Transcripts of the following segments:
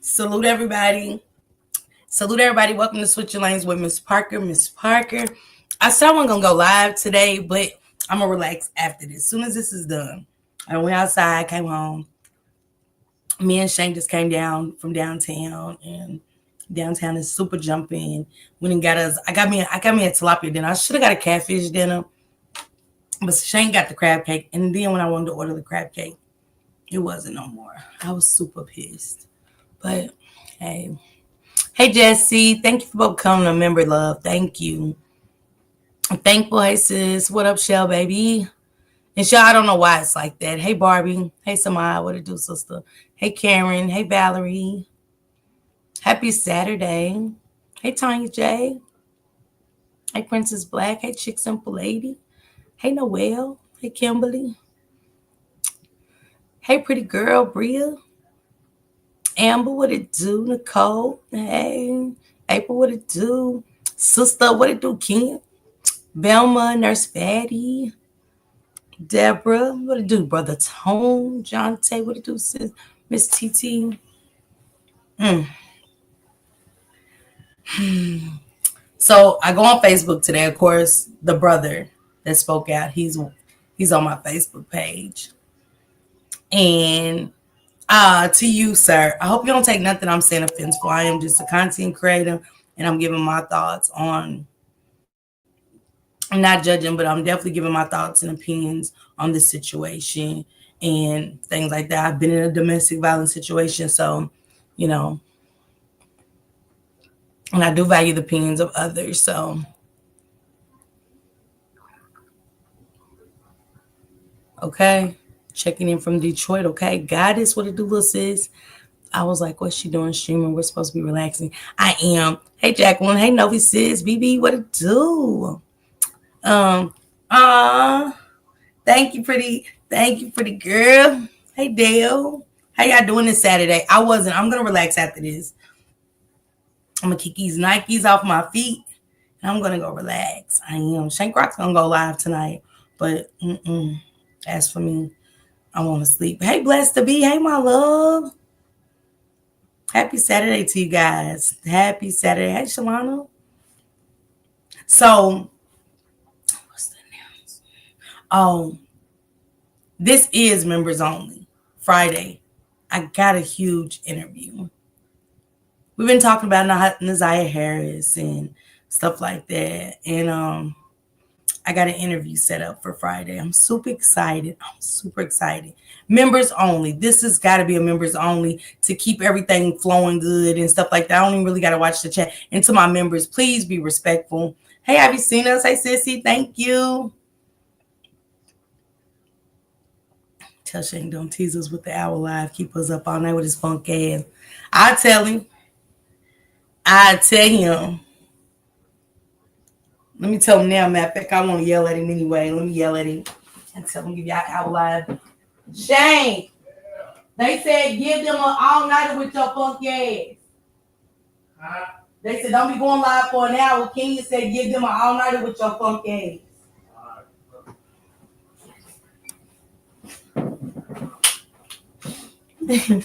Salute everybody. Salute everybody. Welcome to Switch Your Lanes with Miss Parker. Miss Parker. I said I wasn't going to go live today, but I'm going to relax after this. As soon as this is done. I went outside, came home. Me and Shane just came down from downtown, and downtown is super jumping. Went and got us. I got me a tilapia dinner. I should have got a catfish dinner, but Shane got the crab cake. And then when I wanted to order the crab cake, it wasn't no more. I was super pissed. But hey. Hey, Jesse. Thank you for becoming a member, love. Thank you. I'm thankful. Hey, sis. What up, Shell, baby? And Shell, I don't know why it's like that. Hey, Barbie. Hey, Samaya. What it do, sister? Hey, Karen. Hey, Valerie. Happy Saturday. Hey, Tanya J. Hey, Princess Black. Hey, Chick Simple Lady. Hey, Noelle. Hey, Kimberly. Hey, pretty girl, Bria. Amber, what it do? Nicole, hey. April, what it do? Sister, what it do? Ken, Velma, Nurse Fatty, Deborah, what it do? Brother Tone, John Tay, what it do? Sis? Miss TT. So I go on Facebook today. Of course, the brother that spoke out, he's on my Facebook page, and to you, sir, I hope you don't take nothing I'm saying offensive. I am just a content creator, and I'm giving my thoughts on. I'm not judging, but I'm definitely giving my thoughts and opinions on the situation and things like that. I've been in a domestic violence situation, so and I do value the opinions of others. So, okay, checking in from Detroit. Okay, Goddess, what it do, little sis? I was like, what's she doing streaming? We're supposed to be relaxing. I am. Hey, Jacqueline. Hey, Novi sis. BB, what it do? Um, uh, thank you, pretty girl. Hey, Dale. How y'all doing this Saturday? I'm gonna relax after this. I'm gonna kick these Nikes off my feet, and I'm gonna go relax. I am. Shank Rock's gonna go live tonight, but as for me, I want to sleep. Hey, blessed to be. Hey, my love. Happy Saturday to you guys. Happy Saturday. Hey, Shalana. So, what's the news? Oh, this is members only. Friday. I got a huge interview. We've been talking about Zaria Harris and stuff like that. And I got an interview set up for Friday. I'm super excited. Members only. This has got to be a members only to keep everything flowing good and stuff like that. I don't even really got to watch the chat. And to my members, please be respectful. Hey, have you seen us? Hey, sissy, thank you. Tell Shane don't tease us with the hour live. Keep us up all night with his funk ass. I tell him. Let me tell him now, matter of fact, I want to yell at him anyway. Let me yell at him and tell him give y'all hour live. Shane, they said give them an all-nighter with your funky ass. Huh? They said don't be going live for an hour. Kenya said give them an all-nighter with your funky ass.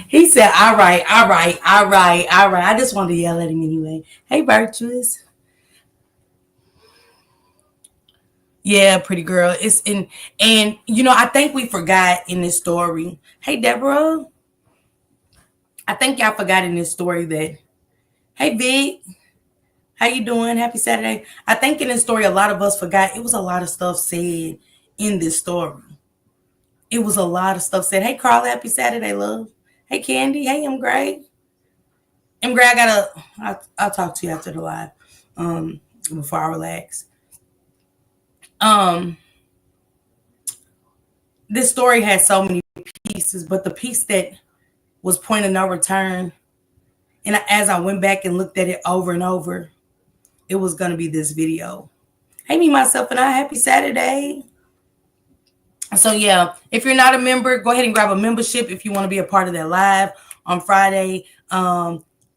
He said, all right. I just wanted to yell at him anyway. Hey, Virtuous. Yeah, pretty girl. It's in, and I think we forgot in this story. Hey, Deborah. I think y'all forgot in this story that, hey, Vic. How you doing? Happy Saturday. I think in this story, a lot of us forgot. It was a lot of stuff said in this story. It was a lot of stuff said. Hey, Carla. Happy Saturday, love. Hey, Candy. Hey, I'm Gray. I'm Gray. I'll talk to you after the live. Before I relax. This story has so many pieces, but the piece that was point of no return, and as I went back and looked at it over and over, it was going to be this video. Hey, me, myself, and I. Happy Saturday. So, yeah, if you're not a member, go ahead and grab a membership if you want to be a part of that live on Friday.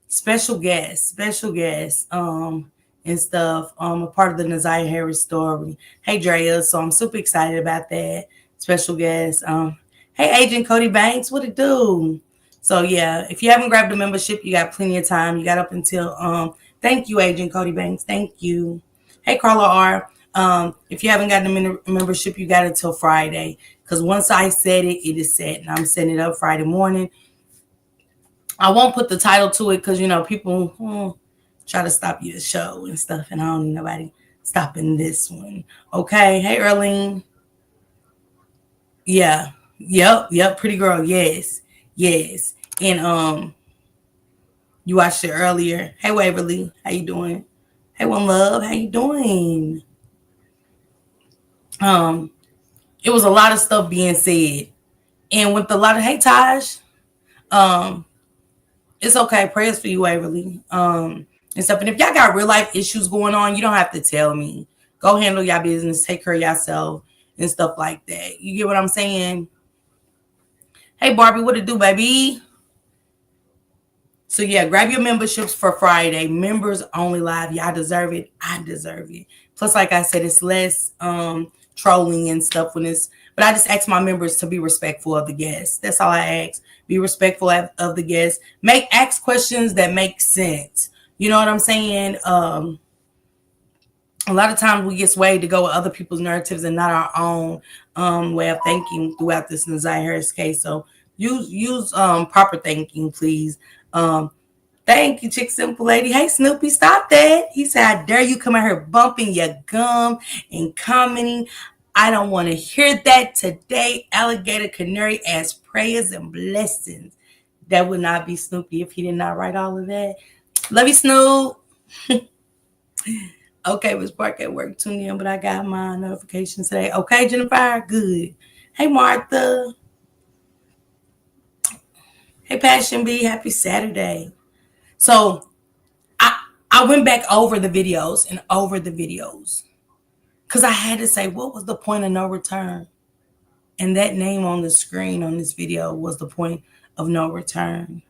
Special guests, and stuff. A part of the Zaria Harris story. Hey, Drea. So I'm super excited about that. Special guest. Hey, Agent Cody Banks. What it do? So yeah, if you haven't grabbed a membership, you got plenty of time. You got up until thank you, Agent Cody Banks. Thank you. Hey, Carla R. If you haven't gotten a membership, you got until Friday. Because once I set it, it is set. And I'm setting it up Friday morning. I won't put the title to it because, people try to stop your show and stuff. And I don't need nobody stopping this one. Okay. Hey, Erlene. Yeah. Yep. Pretty girl. Yes. Yes. And you watched it earlier. Hey, Waverly. How you doing? Hey, One Love. How you doing? Um, it was a lot of stuff being said. And with a lot of, hey, Taj. Um, it's okay. Prayers for you, Waverly. And stuff. And if y'all got real life issues going on, you don't have to tell me. Go handle y'all business, take care of yourself, and stuff like that. You get what I'm saying? Hey, Barbie, what it do, baby? So yeah, grab your memberships for Friday. Members only live. Y'all deserve it. I deserve it. Plus, like I said, it's less trolling and stuff when it's. But I just ask my members to be respectful of the guests. That's all I ask. Be respectful of the guests. Ask questions that make sense. You know what I'm saying? A lot of times we get swayed to go with other people's narratives and not our own way of thinking throughout this Zaria Harris case. So use proper thinking, please. Thank you, Chick Simple Lady. Hey, Snoopy, stop that. He said, I dare you come out here bumping your gum and commenting. I don't want to hear that today. Alligator Canary as prayers and blessings. That would not be Snoopy if he did not write all of that. Love you, Snoop. Okay, Miss Park at work tuned in, but I got my notifications today. Okay, Jennifer, good. Hey, Martha. Hey, Passion B, happy Saturday. So I went back over the videos because I had to say, what was the point of no return? And that name on the screen on this video was the point of no return.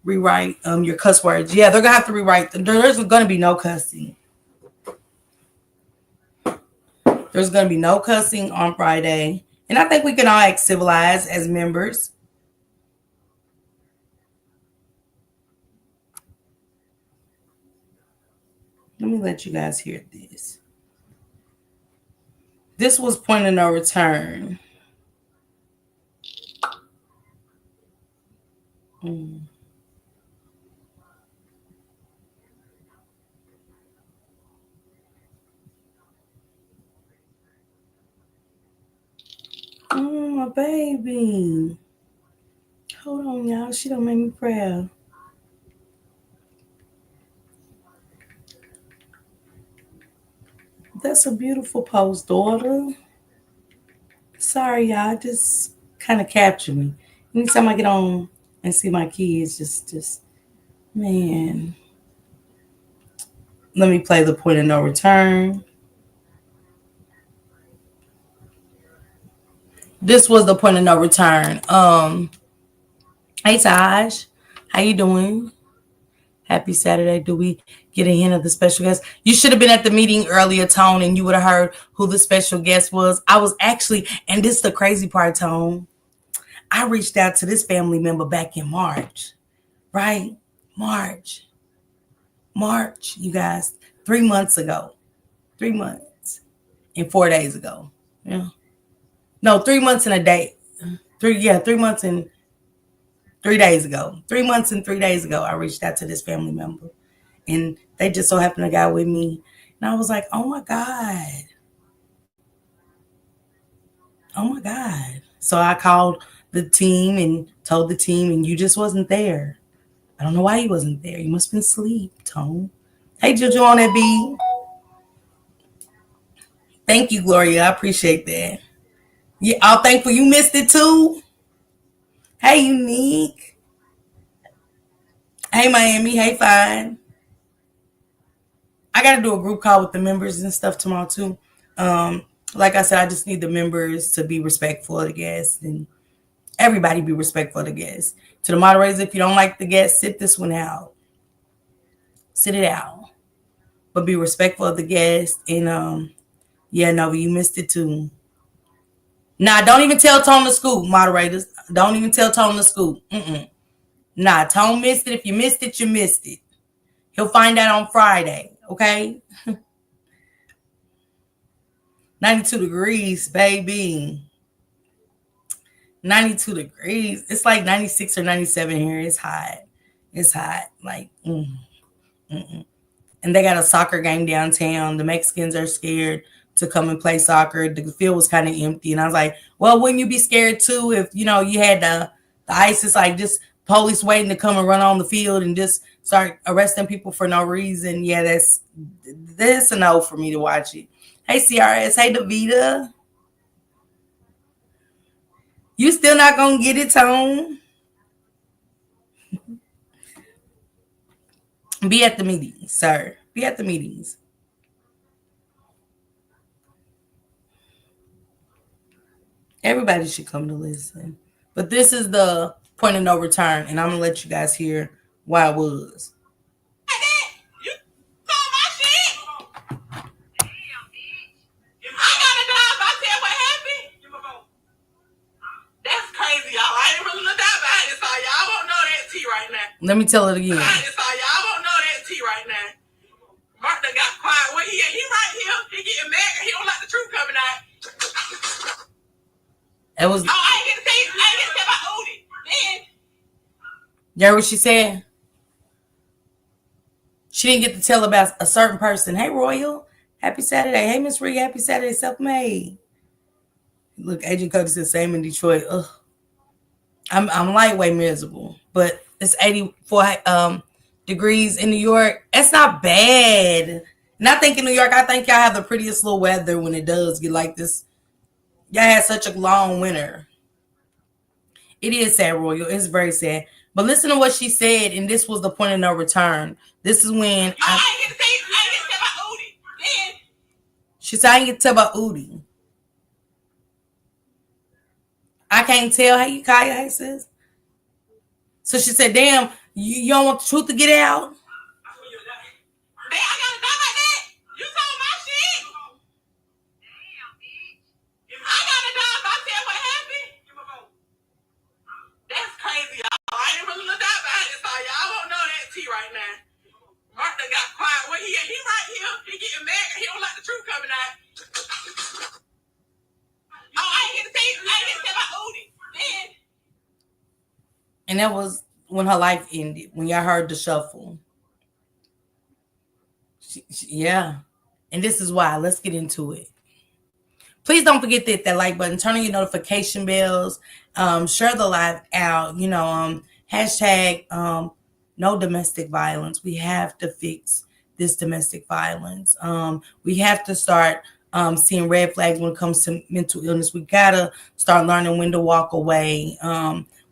Rewrite your cuss words. Yeah, they're gonna have to rewrite. There's gonna be no cussing. There's gonna be no cussing on Friday, and I think we can all act civilized as members. Let me let you guys hear this. This was point of no return. Oh, my baby. Hold on, y'all. She don't make me proud. That's a beautiful post, daughter. Sorry, y'all. Just kind of capture me. Anytime I get on and see my kids, just man. Let me play the point of no return. This was the point of no return. Hey Taj, how you doing? Happy Saturday. Do we get a hint of the special guest? You should have been at the meeting earlier, Tone, and you would have heard who the special guest was. I was actually, and this is the crazy part, Tone. I reached out to this family member back in March, right? March, you guys, 3 months ago. 3 months and 4 days ago. Yeah. No, 3 months and a day. 3 months and 3 days ago. 3 months and 3 days ago, I reached out to this family member. And they just so happened to got with me. And I was like, oh my God. Oh my God. So I called the team and told the team, and you just wasn't there. I don't know why you wasn't there. You must have been asleep, Tone. Hey, Juju on that beat. Thank you, Gloria. I appreciate that. Yeah, I'm thankful you missed it too. Hey, Unique. Hey, Miami. Hey, Fine. I got to do a group call with the members and stuff tomorrow too. Like I said, I just need the members to be respectful of the guests, and everybody be respectful of the guests. To the moderators, if you don't like the guests, sit this one out. Sit it out. But be respectful of the guests. And yeah, Nova, you missed it too. Nah, don't even tell Tone to scoop, moderators. Don't even tell Tone to scoop. Nah, Tone missed it. If you missed it, you missed it. He'll find out on Friday, okay? 92 degrees, baby. 92 degrees. It's like 96 or 97 here. It's hot. It's hot. Like, and they got a soccer game downtown. The Mexicans are scared to come and play soccer. The field was kind of empty. And I was like, well, wouldn't you be scared too if, you had the ISIS, like just police waiting to come and run on the field and just start arresting people for no reason? Yeah, that's a no for me to watch it. Hey, CRS. Hey, Davita. You still not going to get it, Tone? Be at the meetings, sir. Be at the meetings. Everybody should come to listen. But this is the point of no return, and I'm going to let you guys hear why it was. You stole my shit? If I got a job, I tell what happened. That's crazy, y'all. I ain't really looked out behind this, so y'all won't know that tea right now. Let me tell it again. Behind this, so y'all won't know that tea right now. Mark done got quiet. Where he at? He right here. He getting mad. He don't like the truth coming out. It was. Oh, I ain't get to say. I ain't get to say about Odie. Then. You heard what she said? She didn't get to tell about a certain person. Hey, Royal. Happy Saturday. Hey, Miss Ree. Happy Saturday. Self-made. Look, Agent Cody said same in Detroit. Ugh. I'm lightweight miserable, but it's 84 degrees in New York. It's not bad. And I think in New York, I think y'all have the prettiest little weather when it does get like this. Y'all had such a long winter. It is sad, Royal. It's very sad. But listen to what she said, and this was the point of no return. This is when I ain't get to say about Odie. Then. She said, I ain't get to tell about Odie. I can't tell. Hey, Kaya, hey, sis. So she said, damn, you don't want the truth to get out? Hey, I got a job like that. You told my shit. Damn, bitch. If I got a job, I tell what happened. That's crazy, y'all. I ain't really looked out behind this, so y'all won't know that tea right now. Mark done got quiet. Where he at? He right here. He getting mad. He don't like the truth coming out. Oh, I ain't get to say about Odie. Then. And that was when her life ended, when y'all heard the shuffle. Yeah. And this is why. Let's get into it. Please don't forget to hit that like button. Turn on your notification bells. Share the live out. Hashtag no domestic violence. We have to fix this domestic violence. We have to start seeing red flags when it comes to mental illness. We gotta start learning when to walk away.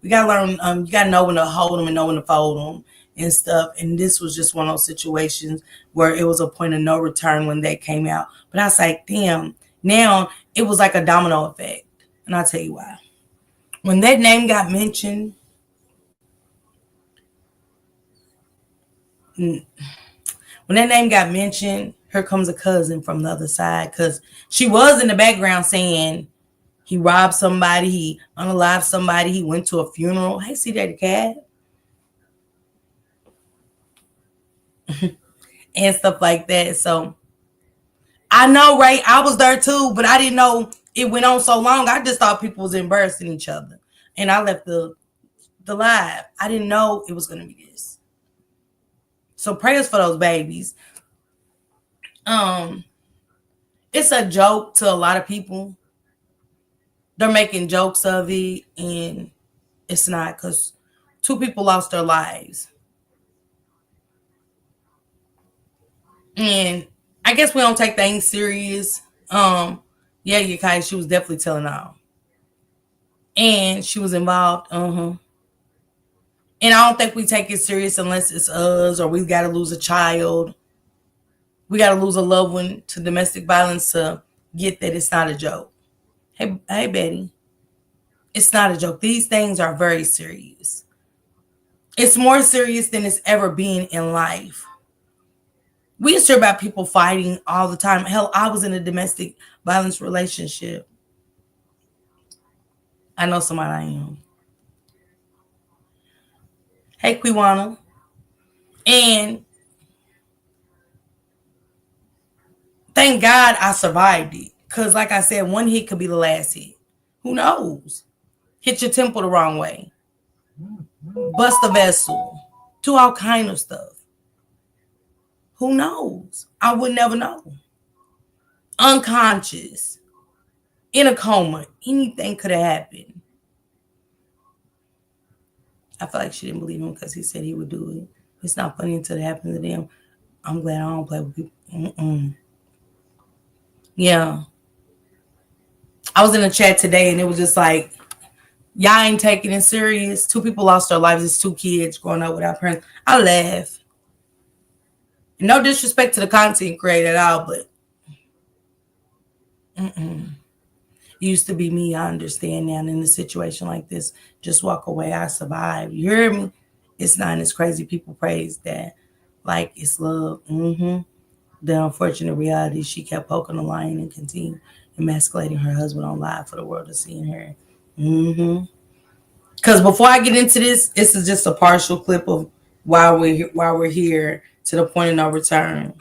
We gotta learn. You gotta know when to hold them and know when to fold them and stuff. And this was just one of those situations where it was a point of no return when that came out. But I was like, damn. Now it was like a domino effect, and I'll tell you why. When that name got mentioned, here comes a cousin from the other side, because she was in the background saying he robbed somebody, he unalived somebody, he went to a funeral. Hey, see that cat? And stuff like that. So I know, right? I was there too, but I didn't know it went on so long. I just thought people was embarrassing each other. And I left the live. I didn't know it was going to be this. So prayers for those babies. It's a joke to a lot of people. They're making jokes of it, and it's not, because 2 people lost their lives. And I guess we don't take things serious. Yeah, Yakai, she was definitely telling all. And she was involved. And I don't think we take it serious unless it's us, or we got to lose a child. We got to lose a loved one to domestic violence to get that it's not a joke. Hey, Betty. It's not a joke. These things are very serious. It's more serious than it's ever been in life. We used to hear about people fighting all the time. Hell, I was in a domestic violence relationship. I know somebody I am. Hey, Quiwana. And thank God I survived it. Because, like I said, one hit could be the last hit. Who knows? Hit your temple the wrong way. Bust a vessel. Do all kind of stuff. Who knows? I would never know. Unconscious. In a coma. Anything could have happened. I feel like she didn't believe him because he said he would do it. It's not funny until it happens to them. I'm glad I don't play with people. Yeah. I was in a chat today and it was just like, y'all ain't taking it serious. 2 people lost their lives. It's 2 kids growing up without parents. I laugh. No disrespect to the content creator at all, but used to be me. I understand now. And in a situation like this, just walk away. I survived. You hear me? It's not as crazy. People praise that like it's love. The unfortunate reality, she kept poking the lion and continued emasculating her husband on live for the world to see in her. Because before I get into this is just a partial clip of why we're here to the point of no return.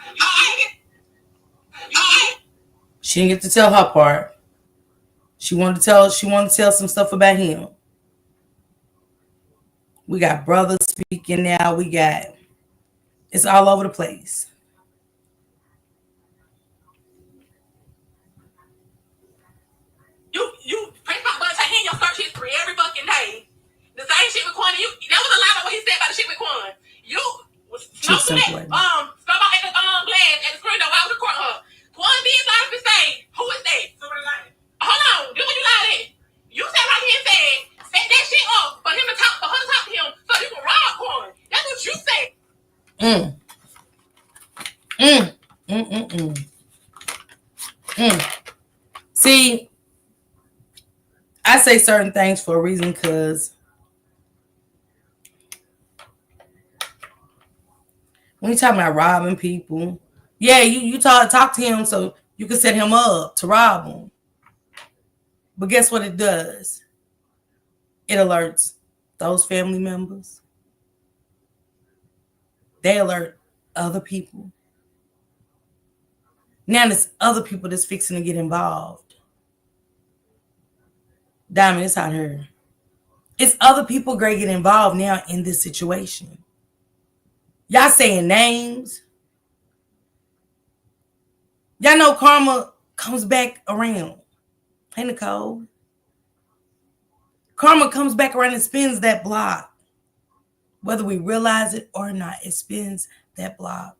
She didn't get to tell her part. She wanted to tell some stuff about him. We got brothers speaking now. It's all over the place. You press my button, take in your search history every fucking day. The same shit with Quan. That was a lot of what he said about the shit with Quan. You snow through that stop out at the glass at the screen door. Why was recording her? Quan did lie to say, who is that? Somebody lied. Hold on, do what you lied at. You said right here and said, set that shit up for him to talk, for her to talk to him, so you can rob Quan. That's what you said. See, I say certain things for a reason because when you talking about robbing people, yeah, you talk to him so you can set him up to rob him. But guess what it does? It alerts those family members. They alert other people. Now there's other people that's fixing to get involved. Diamond, it's out here. It's other people great get involved now in this situation. Y'all saying names. Y'all know karma comes back around. Hey, Nicole. Karma comes back around and spins that block. Whether we realize it or not, it spins that block.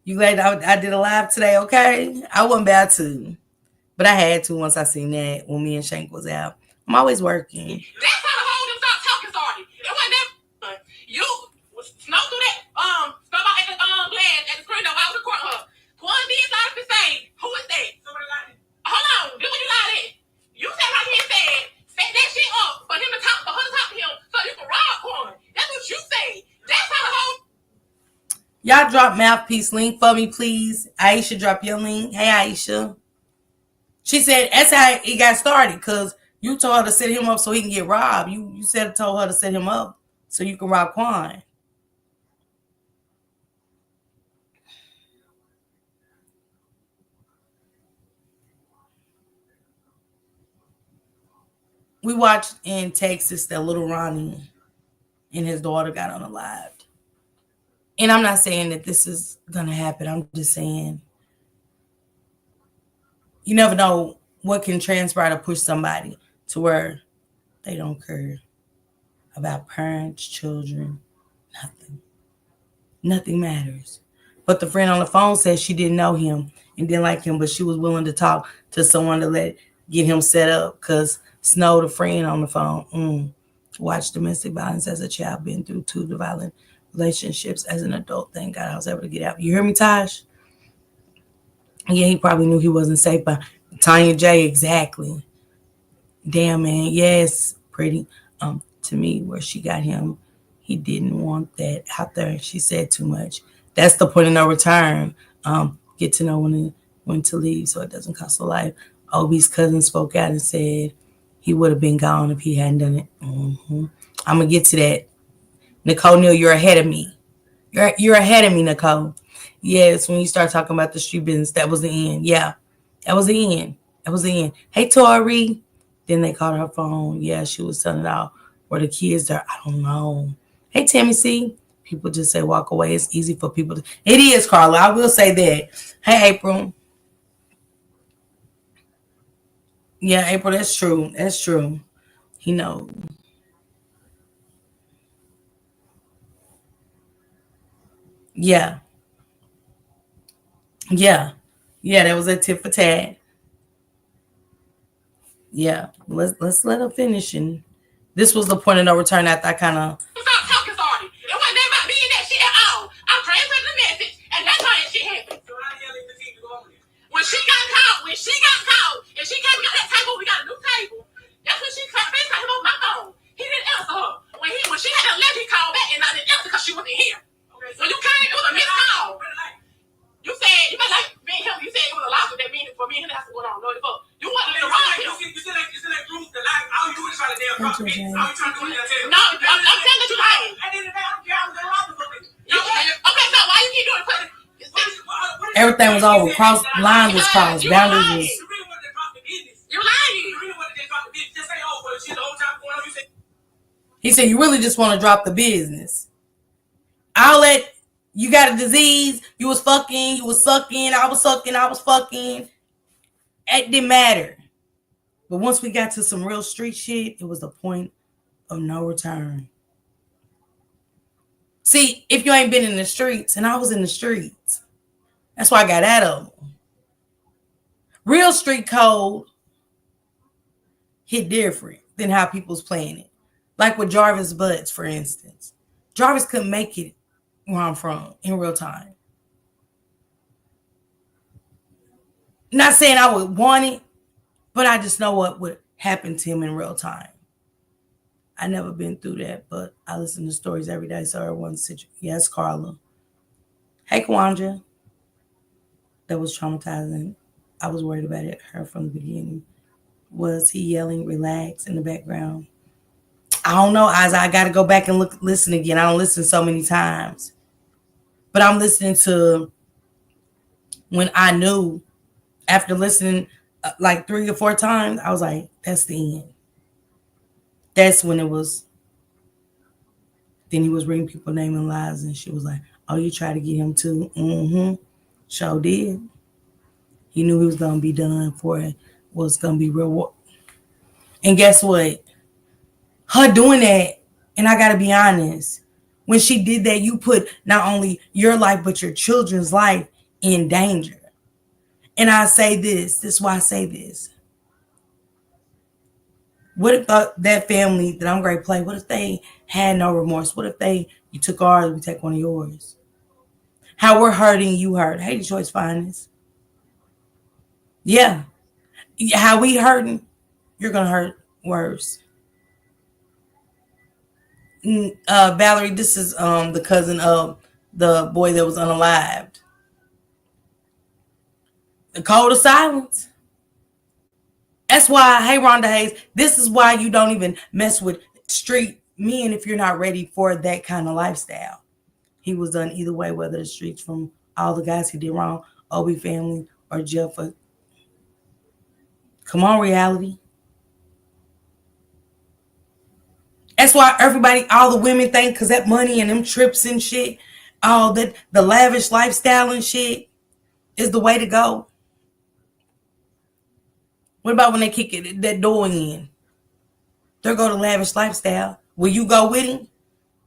You glad I did a live today, okay? I wasn't about to. But I had to once I seen that when me and Shank was out. I'm always working. That's how the whole them talking started. It wasn't that you snow through that stop out at the glass at the screen door. Why was recording her? Quan did lie to say, who is that? Somebody lied. Hold on, do what you lied at. You said right here and said, set that shit up for him to talk, for her to talk to him, so you can rob Quan. That's what you say. That's how the whole. Y'all drop mouthpiece link for me, please. Aisha, drop your link. Hey, Aisha. She said that's how it got started because you told her to set him up so he can get robbed. You told her to set him up so you can rob Quan. We watched in Texas that little Ronnie and his daughter got on a live. And I'm not saying that this is going to happen. I'm just saying you never know what can transpire to push somebody to where they don't care about parents, children, nothing. Nothing matters. But the friend on the phone said she didn't know him and didn't like him, but she was willing to talk to someone to get him set up because Snow, the friend on the phone, watched domestic violence as a child, been through 2 violent relationships as an adult. Thank God I was able to get out. You hear me, Tosh? Yeah, he probably knew he wasn't safe, but Tanya J, exactly. Damn, man. Yes, pretty. To me, where she got him, he didn't want that out there. She said too much. That's the point of no return. Get to know when to leave so it doesn't cost a life. Obi's cousin spoke out and said He would have been gone if he hadn't done it. I'm gonna get to that. Nicole Neal, you're ahead of me. You're ahead of me, Nicole. Yes, when you start talking about the street business, that was the end. Yeah, that was the end. That was the end. Hey, Tori. Then they called her phone. Yeah, she was telling out where the kids are. I don't know. Hey, Tammy C. People just say walk away. It's easy for people to. It is, Carla. I will say that. Hey, April. Yeah, April. That's true. That's true. He knows. Yeah. Yeah. Yeah, that was a tip for tat. Yeah. Let's let her finish, and this was the point of no return after I kind of. Stop talking, sorry. It wasn't about me and that shit at all. I'm transmitting the message, and that's how that shit happened. So how the hell is the team going with? When she got called, and she came and got that table, we got a new table. That's when she FaceTimed him on my phone. He didn't answer her. When she had a left, he called back, and I didn't answer because she wasn't here. Okay, so when you came, it was a missed call. You said you like me and him. You said it was a lot of that meaning for me and him. That's going on. No, the fuck. You wanted to wrong him. You still that group. The life. All you do is try to damn talk to me. All you trying to do is tell. No, I'm saying that you lying. At the end of the day, I don't care. I was in love with me. Okay, so why you keep doing it? Everything was over. Line was crossed. Boundaries was. You really wanted to drop the business. You lying. You really wanted to drop the business. Just say, oh, but she the whole time going on. You said. He said, you really just want to drop the business. I'll let. You got a disease. You was fucking. You was sucking. I was sucking. I was fucking. It didn't matter. But once we got to some real street shit, it was the point of no return. See, if you ain't been in the streets, and I was in the streets, that's why I got out of them. Real street code hit different than how people's playing it. Like with Jarvis Butts, for instance. Jarvis couldn't make it where I'm from in real time. Not saying I would want it, but I just know what would happen to him in real time. I never been through that, but I listen to stories every day, so everyone's situation. Yes, Carla. Hey, Kwanja. That was traumatizing. I was worried about it. Her from the beginning. Was he yelling, relax in the background? I don't know, Isaac. I got to go back and listen again. I don't listen so many times. But I'm listening to when I knew after listening like 3 or 4 times, I was like, that's the end. That's when it was. Then he was reading people naming lies, and she was like, oh, you tried to get him too? Mm-hmm. Sure did. He knew he was going to be done for it. Was going to be real. And guess what? Her doing that, and I got to be honest, when she did that, you put not only your life, but your children's life in danger. And I say this is why I say this. What if that family that I'm going to play, what if they had no remorse? What if you took ours, we take one of yours? How we're hurting, you hurt. Hey, Detroit's finest. Yeah. How we hurting, you're going to hurt worse. Valerie, this is the cousin of the boy that was unalived. The code of silence. That's why, hey, Rhonda Hayes, this is why you don't even mess with street men if you're not ready for that kind of lifestyle. He was done either way, whether the streets from all the guys he did wrong, Obi family, or jail for. Come on, reality. That's why everybody, all the women think, because that money and them trips and shit, all that, the lavish lifestyle and shit is the way to go. What about when they kick that door in? There go the lavish lifestyle. Will you go with him?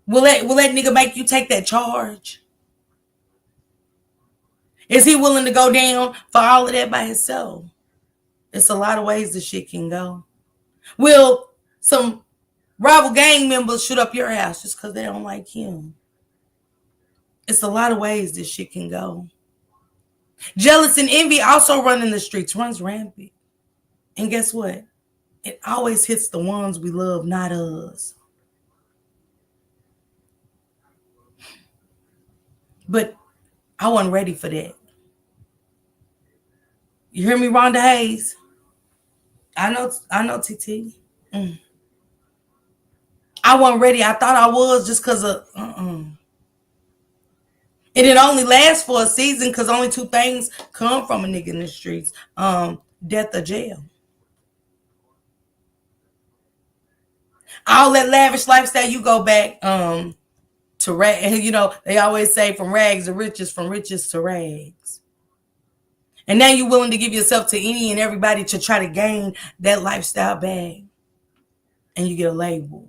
Will that nigga make you take that charge? Is he willing to go down for all of that by himself? It's a lot of ways the shit can go. Will some rival gang members shoot up your house just because they don't like him? It's a lot of ways this shit can go. Jealous and envy also run in the streets, runs rampant. And guess what? It always hits the ones we love, not us. But I wasn't ready for that. You hear me, Rhonda Hayes? I know, TT. I wasn't ready. I thought I was just because of. And it only lasts for a season because only two things come from a nigga in the streets: death or jail. All that lavish lifestyle, you go back to rag. You know they always say from rags to riches, from riches to rags. And now you're willing to give yourself to any and everybody to try to gain that lifestyle bag, and you get a label.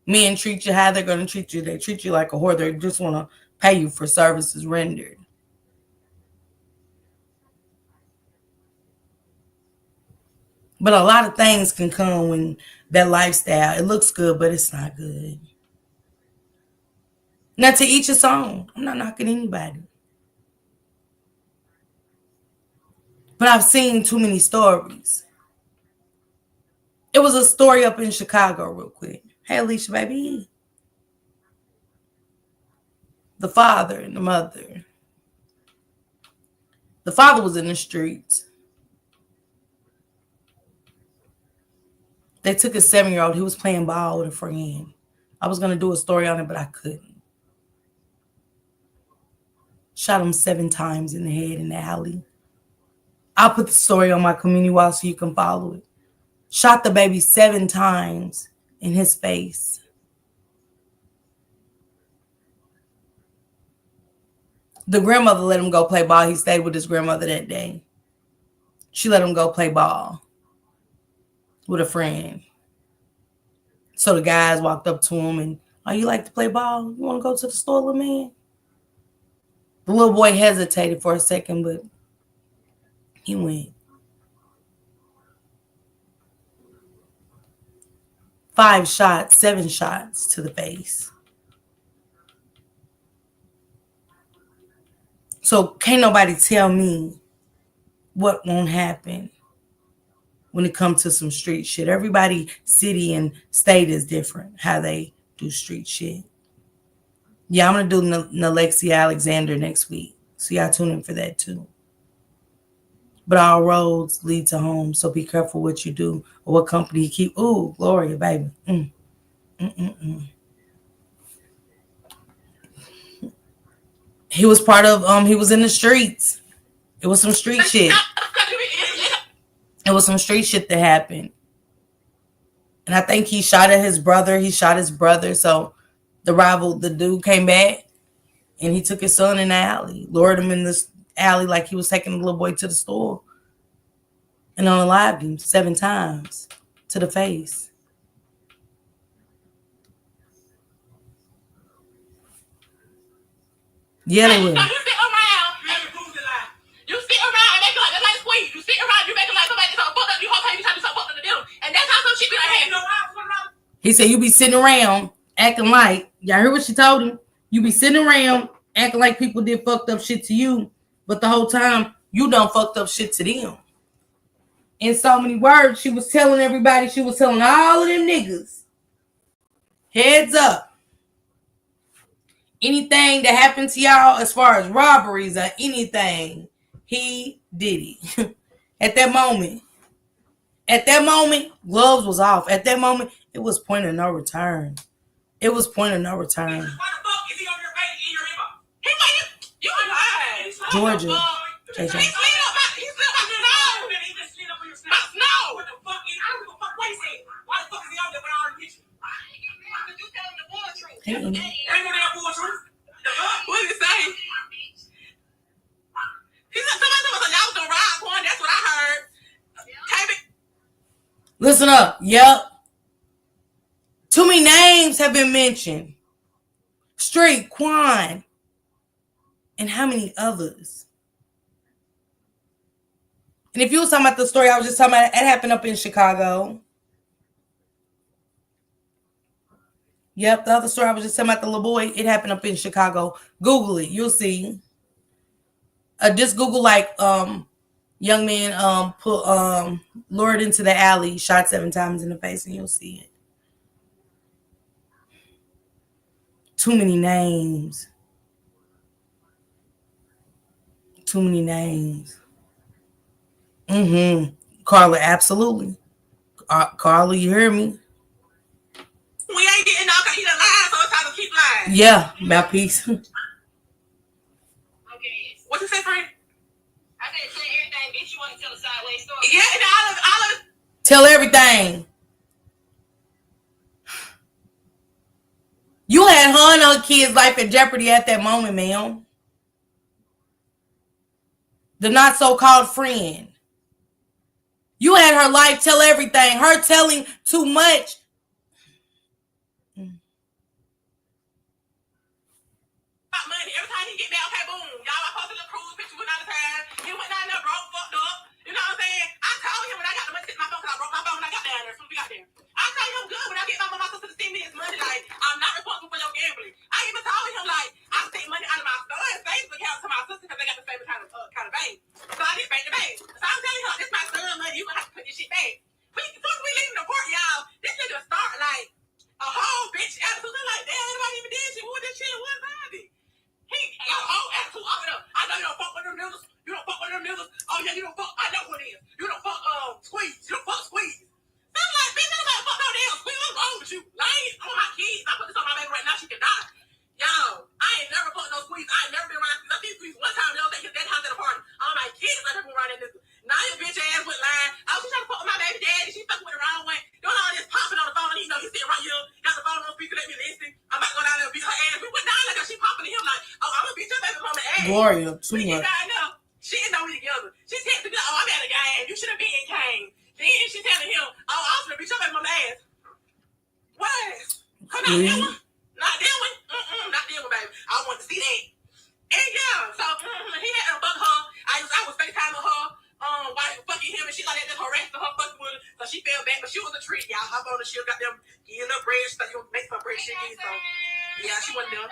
Men treat you how they're going to treat you. They treat you like a whore. They just want to pay you for services rendered. But a lot of things can come when that lifestyle, it looks good, but it's not good. Now, to each his own. I'm not knocking anybody. But I've seen too many stories. It was a story up in Chicago real quick. Hey, Alicia, baby. The father and the mother. The father was in the streets. They took a 7-year-old. He was playing ball with a friend. I was going to do a story on it, but I couldn't. Shot him 7 times in the head in the alley. I'll put the story on my community wall so you can follow it. Shot the baby 7 times in his face. The grandmother let him go play ball. He stayed with his grandmother that day. She let him go play ball with a friend. So the guys walked up to him and, oh, you like to play ball? You want to go to the store, little man? The little boy hesitated for a second, but he went. 5 shots, 7 shots to the face. So can't nobody tell me what won't happen when it comes to some street shit. Everybody, city and state is different, how they do street shit. Yeah, I'm going to do Alexia Alexander next week. So y'all tune in for that too. But all roads lead to home, so be careful what you do or what company you keep. Ooh, Gloria, baby. He was part of, he was in the streets. It was some street shit. It was some street shit that happened. And I think he shot at his brother. He shot his brother. So the dude came back and he took his son in the alley, lured him in this alley like he was taking the little boy to the store, and unalived him 7 times to the face. Yeah, they will. You sit around and make like that's like squeeze. You sit around, you making like somebody something fucked up. You whole time you trying to do something fucked up to them, and that's how some shit be like. He said you be sitting around acting like, y'all heard what she told him? You be sitting around acting like people did fucked up shit to you, but the whole time you done fucked up shit to them. In so many words, she was telling everybody, she was telling all of them niggas, heads up. Anything that happened to y'all as far as robberies or anything, he did it. At that moment, gloves was off. At that moment, it was point of no return. It was point of no return. Why the fuck is he on your page in your inbox? He like you lies. Georgia. He's slid up my snow. He been slid up on your snow. What the fuck is? I don't give a fuck what he said. Why the fuck is he on there with all the pictures? You tell him the full truth. Ain't no damn full truth. What did he say? He said somebody told us y'all was gonna ride one. That's what I heard. Listen up. Yep. Too many names have been mentioned. Street, Quan, and how many others? And if you was talking about the story I was just talking about, it happened up in Chicago. Yep, the other story I was just talking about, the little boy, it happened up in Chicago. Google it, you'll see. Just Google like young man lured into the alley, shot 7 times in the face, and you'll see it. Too many names. Too many names. Carla, absolutely. Carla, you hear me? We ain't getting out because he done lied, so it's time to keep lying. Yeah, about peace. Okay. What you say, friend? I said tell everything, bitch. You want to tell a sideways story? Yeah, and all of Tell everything. You had her and her kid's life in jeopardy at that moment, ma'am. The not so-called friend. You had her life. Tell everything. Her telling too much. Money. Every time he get back, okay, boom. Y'all, I posted a cruise picture went out of time. He went down there, broke, fucked up. You know what I'm saying? I told him when I got the money to my phone because I broke my phone when I got down there. As soon as we got there. I told him good when I get my sister to send me his money. Like, I'm not responsible for your gambling. I even told him, like, I take money out of my son's Facebook account to my sister because they got the same kind of bank. So I did bank to bank. So I'm telling her, this is my son's money. You gonna have to put this shit back. As soon as we leaving the port, y'all, this nigga start like a whole bitch attitude. I'm like, damn, anybody even did shit. What this shit was behind it? He got a whole attitude off it up. I know you don't fuck with them niggas. You don't fuck with them niggas. Oh yeah, you don't fuck. I know who it is. You don't fuck Squeeze. You don't fuck Squeeze. So I'm like, bitch, nobody fuck no damn Squeeze. What's wrong with you? I ain't on my kids. I put this on my baby right now. She can die. Yo, I ain't never fucked no Squeeze. I ain't never been around. I seen Squeeze one time the other day. His dad house at a party. All my kids I never been around that nigga. Now your bitch ass went lying. I was trying to fuck with my baby daddy. She fucking with the wrong one. Doing all this popping on the phone. You know, he's sitting right here. Got the phone on speaker. Let me listen. I'm about to go down there and beat her ass. We went down there. She popping to him like, oh, I'm gonna beat your baby mama ass. Gloria, too much. She didn't know we together. She texted me, oh, I'm at a game. You should have been in game. Then she telling him, oh, I'm gonna beat your baby mama ass. What? Come on, that one? Not that one? Not that one, baby. I want to see that. And yeah, so he had to fuck her. I was FaceTiming her. While he was fucking him and she like that, just harassing her fucking with her. So she fell back, but she was a treat, y'all. Her bonus, she got them getting up bread, so you make some bread shit. So yeah, she wasn't there.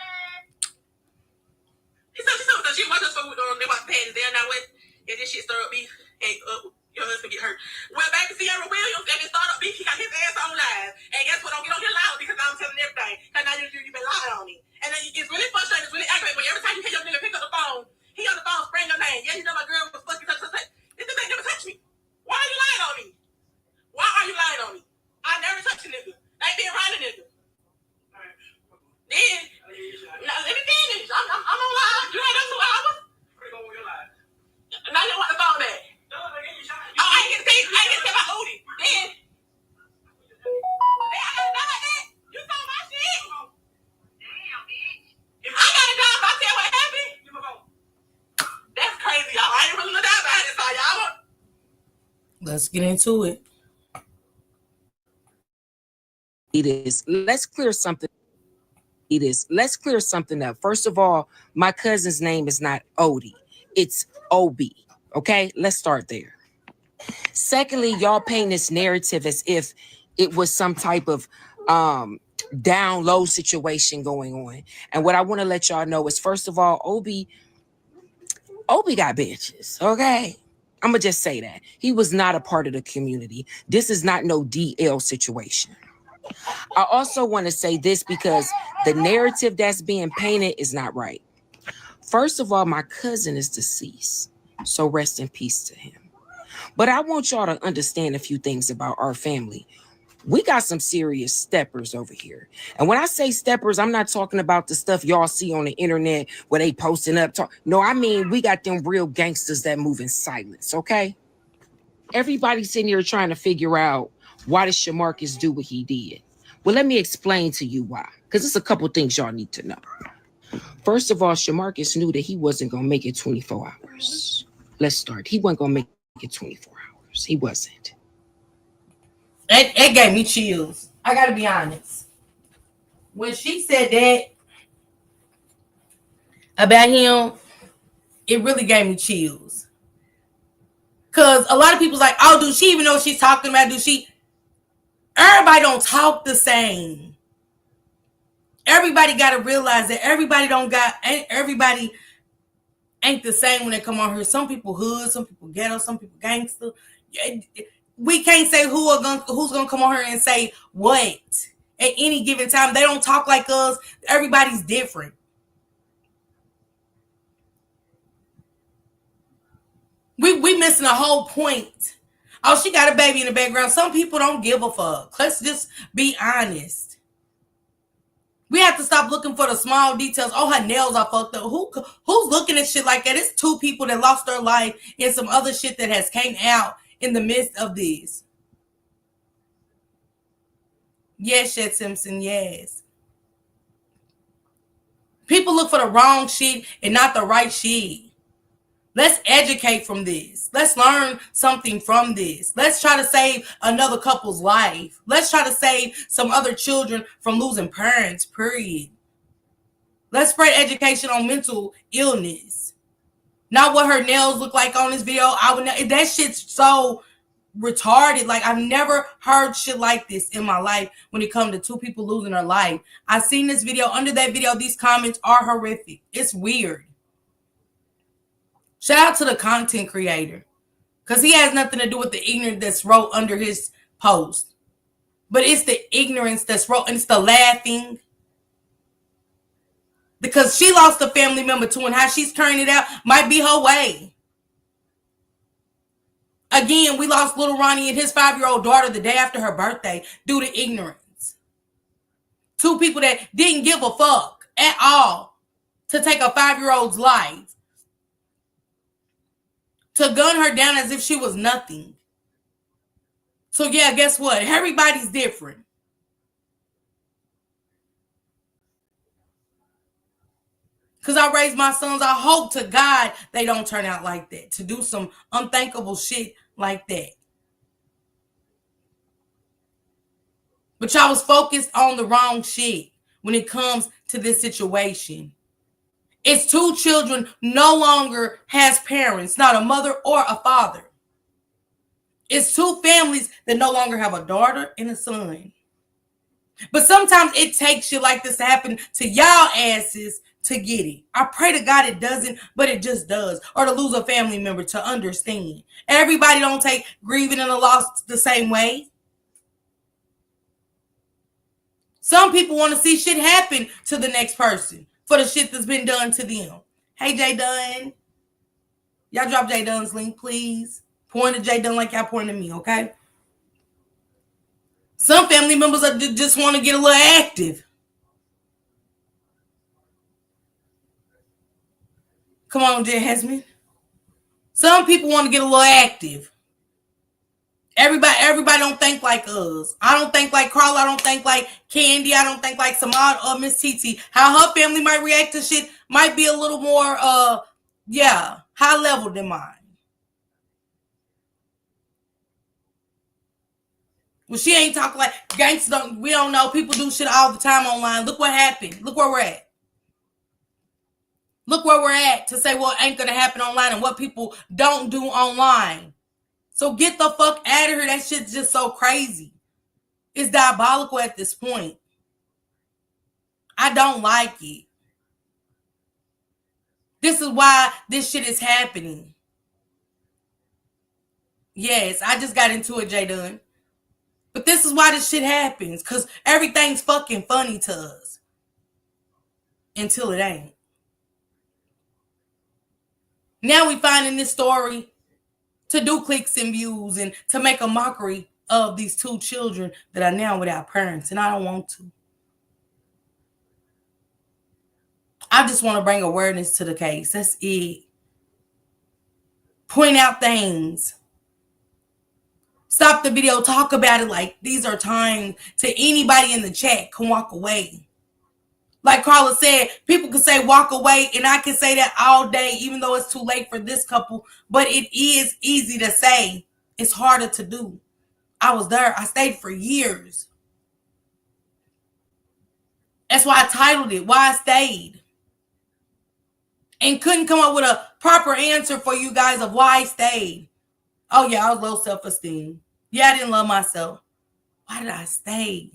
She was just fucking with them. They was panties there now with, and this shit stirred up beef. And your husband get hurt. Well, back to Sierra Williams, and it started up beef. He got his ass on live. And guess what? Don't get on here loud because I'm telling everything. Because now you've been lying on me. And then it's really frustrating. It's really aggravating. But every time you hear your nigga pick up the phone, he on the phone spraying your name. Yeah, you know my girl was fucking such. This nigga never touched me. Why are you lying on me? Why are you lying on me? I never touched a nigga. I ain't been around a nigga. Then, now, let me finish. I'm on live. You ain't done 2 hours. Now you want the phone back. Oh, I ain't get to say about Odie. Then, I got a dog like that. You saw my shit. Damn, bitch. If I got a dog, I tell what happened. Give me a phone. That's crazy, y'all. I ain't really know that about it, so y'all. Let's get into it. Let's clear something. Let's clear something up. First of all, my cousin's name is not Odie. It's Obi. Okay, let's start there. Secondly, y'all paint this narrative as if it was some type of down low situation going on. And what I want to let y'all know is, first of all, Obi got bitches. Okay. I'm gonna just say that. He was not a part of the community. This is not no DL situation. I also want to say this because the narrative that's being painted is not right. First of all, my cousin is deceased, so rest in peace to him. But I want y'all to understand a few things about our family. We got some serious steppers over here. And when I say steppers, I'm not talking about the stuff y'all see on the internet where they posting up. No, I mean, we got them real gangsters that move in silence, okay? Everybody's sitting here trying to figure out, why did Shamarcus do what he did? Well, let me explain to you why, because there's a couple things y'all need to know. First of all, Shamarcus knew that he wasn't going to make it 24 hours. Let's start. He wasn't going to make it 24 hours. He wasn't. It gave me chills. I got to be honest. When she said that about him, it really gave me chills. Because a lot of people's like, oh, do she even know what she's talking about? Everybody don't talk the same. Everybody got to realize that everybody ain't the same when they come on here. Some people hood, some people ghetto, some people gangster. We can't say who's gonna come on here and say what at any given time. They don't talk like us. Everybody's different. We missing the whole point Oh, she got a baby in the background. Some people don't give a fuck. Let's just be honest. We have to stop looking for the small details. Oh, her nails are fucked up. Who's looking at shit like that? It's two people that lost their life and some other shit that has came out in the midst of this. Yes, Shed Simpson, yes. People look for the wrong shit and not the right shit. Let's educate from this. Let's learn something from this. Let's try to save another couple's life. Let's try to save some other children from losing parents, period. Let's spread education on mental illness. Not what her nails look like on this video. That shit's so retarded. Like, I've never heard shit like this in my life when it comes to two people losing their life. I seen this video. Under that video, these comments are horrific. It's weird. Shout out to the content creator, because he has nothing to do with the ignorance that's wrote under his post. But it's the ignorance that's wrote, and it's the laughing. Because she lost a family member too, and how she's turning it out might be her way. Again, we lost little Ronnie and his 5-year-old daughter the day after her birthday due to ignorance. Two people that didn't give a fuck at all to take a 5-year-old's life. To gun her down as if she was nothing. So yeah, guess what? Everybody's different. Because I raised my sons, I hope to God they don't turn out like that. To do some unthinkable shit like that. But y'all was focused on the wrong shit when it comes to this situation. It's two children no longer has parents, not a mother or a father. It's two families that no longer have a daughter and a son. But sometimes it takes shit like this to happen to y'all asses to get it. I pray to God it doesn't, but it just does. Or to lose a family member, to understand. Everybody don't take grieving and a loss the same way. Some people want to see shit happen to the next person for the shit that's been done to them. Hey, J Dunn. Y'all drop J Dunn's link, please. Point to J Dunn like y'all pointing at me, okay? Some family members just want to get a little active. Come on, Jasmine. Some people want to get a little active. Everybody don't think like us. I don't think like Carla. I don't think like Candy. I don't think like Samad or Miss Titi. How her family might react to shit might be a little more, high level than mine. Well, she ain't talking like gangsters. We don't know. People do shit all the time online. Look what happened. Look where we're at. Look where we're at to say what ain't gonna happen online and what people don't do online. So get the fuck out of here. That shit's just so crazy. It's diabolical at this point. I don't like it. This is why this shit is happening. Yes, I just got into it, J Dunn. But this is why this shit happens. Because everything's fucking funny to us. Until it ain't. Now we finding this story to do clicks and views and to make a mockery of these two children that are now without parents. And I don't want to. I just want to bring awareness to the case. That's it. Point out things. Stop the video. Talk about it like these are times to anybody in the chat can walk away. Like Carla said, people can say walk away, and I can say that all day, even though it's too late for this couple. But it is easy to say. It's harder to do. I was there. I stayed for years. That's why I titled it, Why I Stayed. And couldn't come up with a proper answer for you guys of why I stayed. Oh, yeah, I was low self-esteem. Yeah, I didn't love myself. Why did I stay?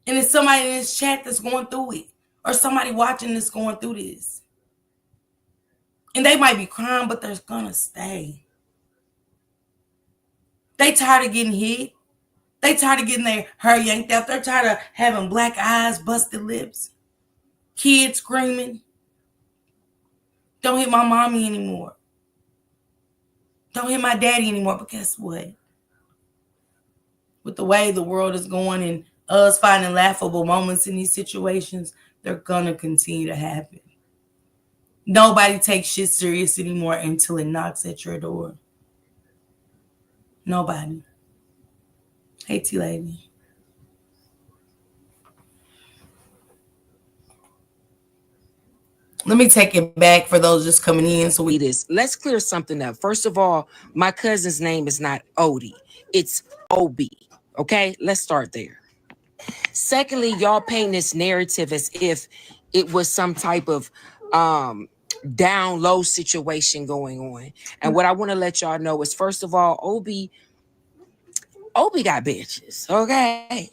And it's somebody in this chat that's going through it. Or somebody watching this going through this. And they might be crying, but they're going to stay. They tired of getting hit. They tired of getting their hair yanked out. They're tired of having black eyes, busted lips. Kids screaming. Don't hit my mommy anymore. Don't hit my daddy anymore. But guess what? With the way the world is going and us finding laughable moments in these situations, they're gonna continue to happen. Nobody takes shit serious anymore until it knocks at your door. Nobody. Hey, T-Lady. Let me take it back for those just coming in. So let's clear something up. First of all, my cousin's name is not Odie. It's OB. Okay, let's start there. Secondly, y'all paint this narrative as if it was some type of down low situation going on. And what I want to let y'all know is, first of all, Obi got bitches. Okay.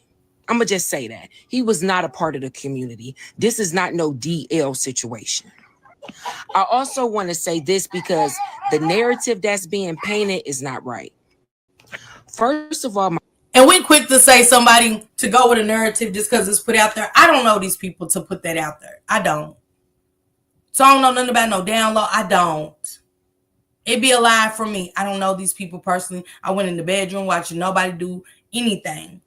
I'm gonna just say that. He was not a part of the community. This is not no DL situation. I also want to say this because the narrative that's being painted is not right. First of all, and we quick to say somebody to go with a narrative just because it's put out there. I don't know these people to put that out there. I don't. So I don't know nothing about no down low. I don't. It'd be a lie for me. I don't know these people personally. I went in the bedroom watching nobody do anything.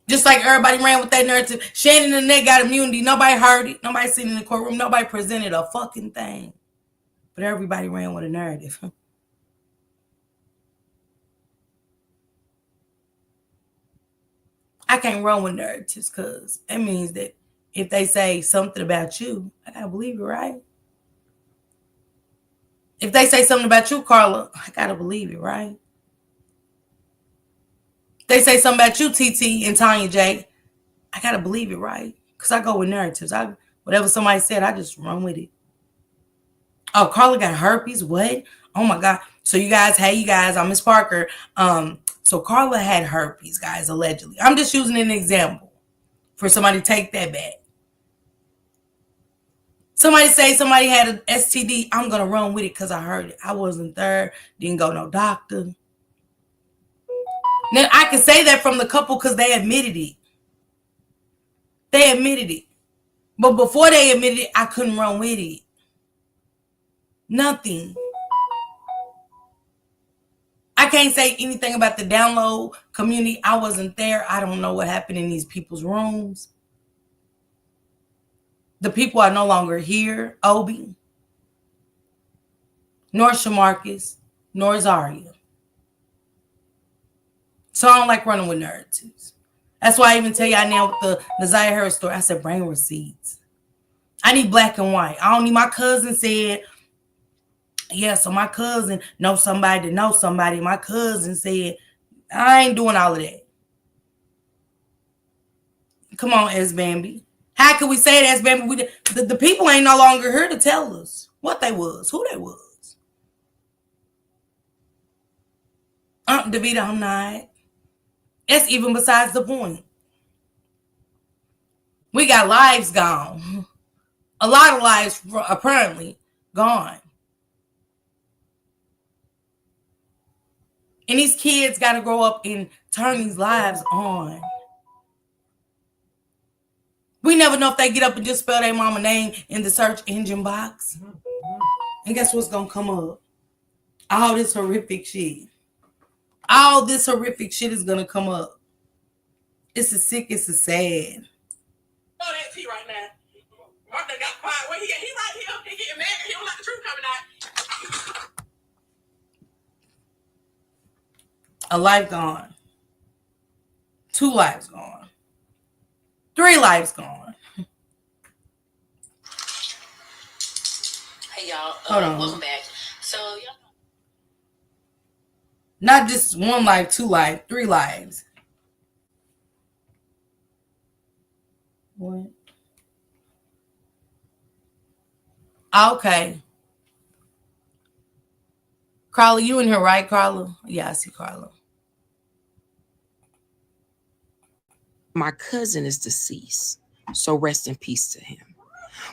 Just like everybody ran with that narrative. Shannon and Nate got immunity. Nobody heard it. Nobody seen it in the courtroom. Nobody presented a fucking thing. But everybody ran with a narrative. I can't run with narratives because that means that if they say something about you, I gotta believe it, right? If they say something about you, Carla, I gotta believe it, right? If they say something about you, TT and Tanya J, I gotta believe it, right? Because I go with narratives. Whatever somebody said, I just run with it. Oh, Carla got herpes. What? Oh my God. So you guys, hey you guys, I'm Miss Parker. So Carla had herpes, guys, allegedly. I'm just using an example for somebody to take that back. Somebody say somebody had an STD, I'm gonna run with it because I heard it. I wasn't there, didn't go no doctor. Now I can say that from the couple because they admitted it. They admitted it. But before they admitted it, I couldn't run with it. Nothing. I can't say anything about the download community. I wasn't there. I don't know what happened in these people's rooms. The people are no longer here. Obi, nor Shamarcus, nor Zaria. So I don't like running with narratives. That's why I even tell y'all now with the Zaria Carr story, I said bring receipts. I need black and white. I don't need my cousin said, yeah, so my cousin knows somebody to know somebody. My cousin said, I ain't doing all of that. Come on, S. Bambi. How can we say that, S. Bambi? The people ain't no longer here to tell us what they was, who they was. DeVita, I'm not. That's even besides the point. We got lives gone. A lot of lives apparently gone. And these kids got to grow up and turn these lives on. We never know if they get up and just spell their mama name in the search engine box. And guess what's going to come up? All this horrific shit. All this horrific shit is going to come up. It's a sick, it's a sad. Oh, that's he right now. Martha got quiet. Where he at? He right here. He getting mad. He don't like the truth coming out. A life gone. 2 lives gone. 3 lives gone. Hey y'all, Hold on. welcome back. So y'all, not just 1 life, 2 lives, 3 lives. What? Okay. Carla, you in here, right, Carla? Yeah, I see Carla. My cousin is deceased, so rest in peace to him.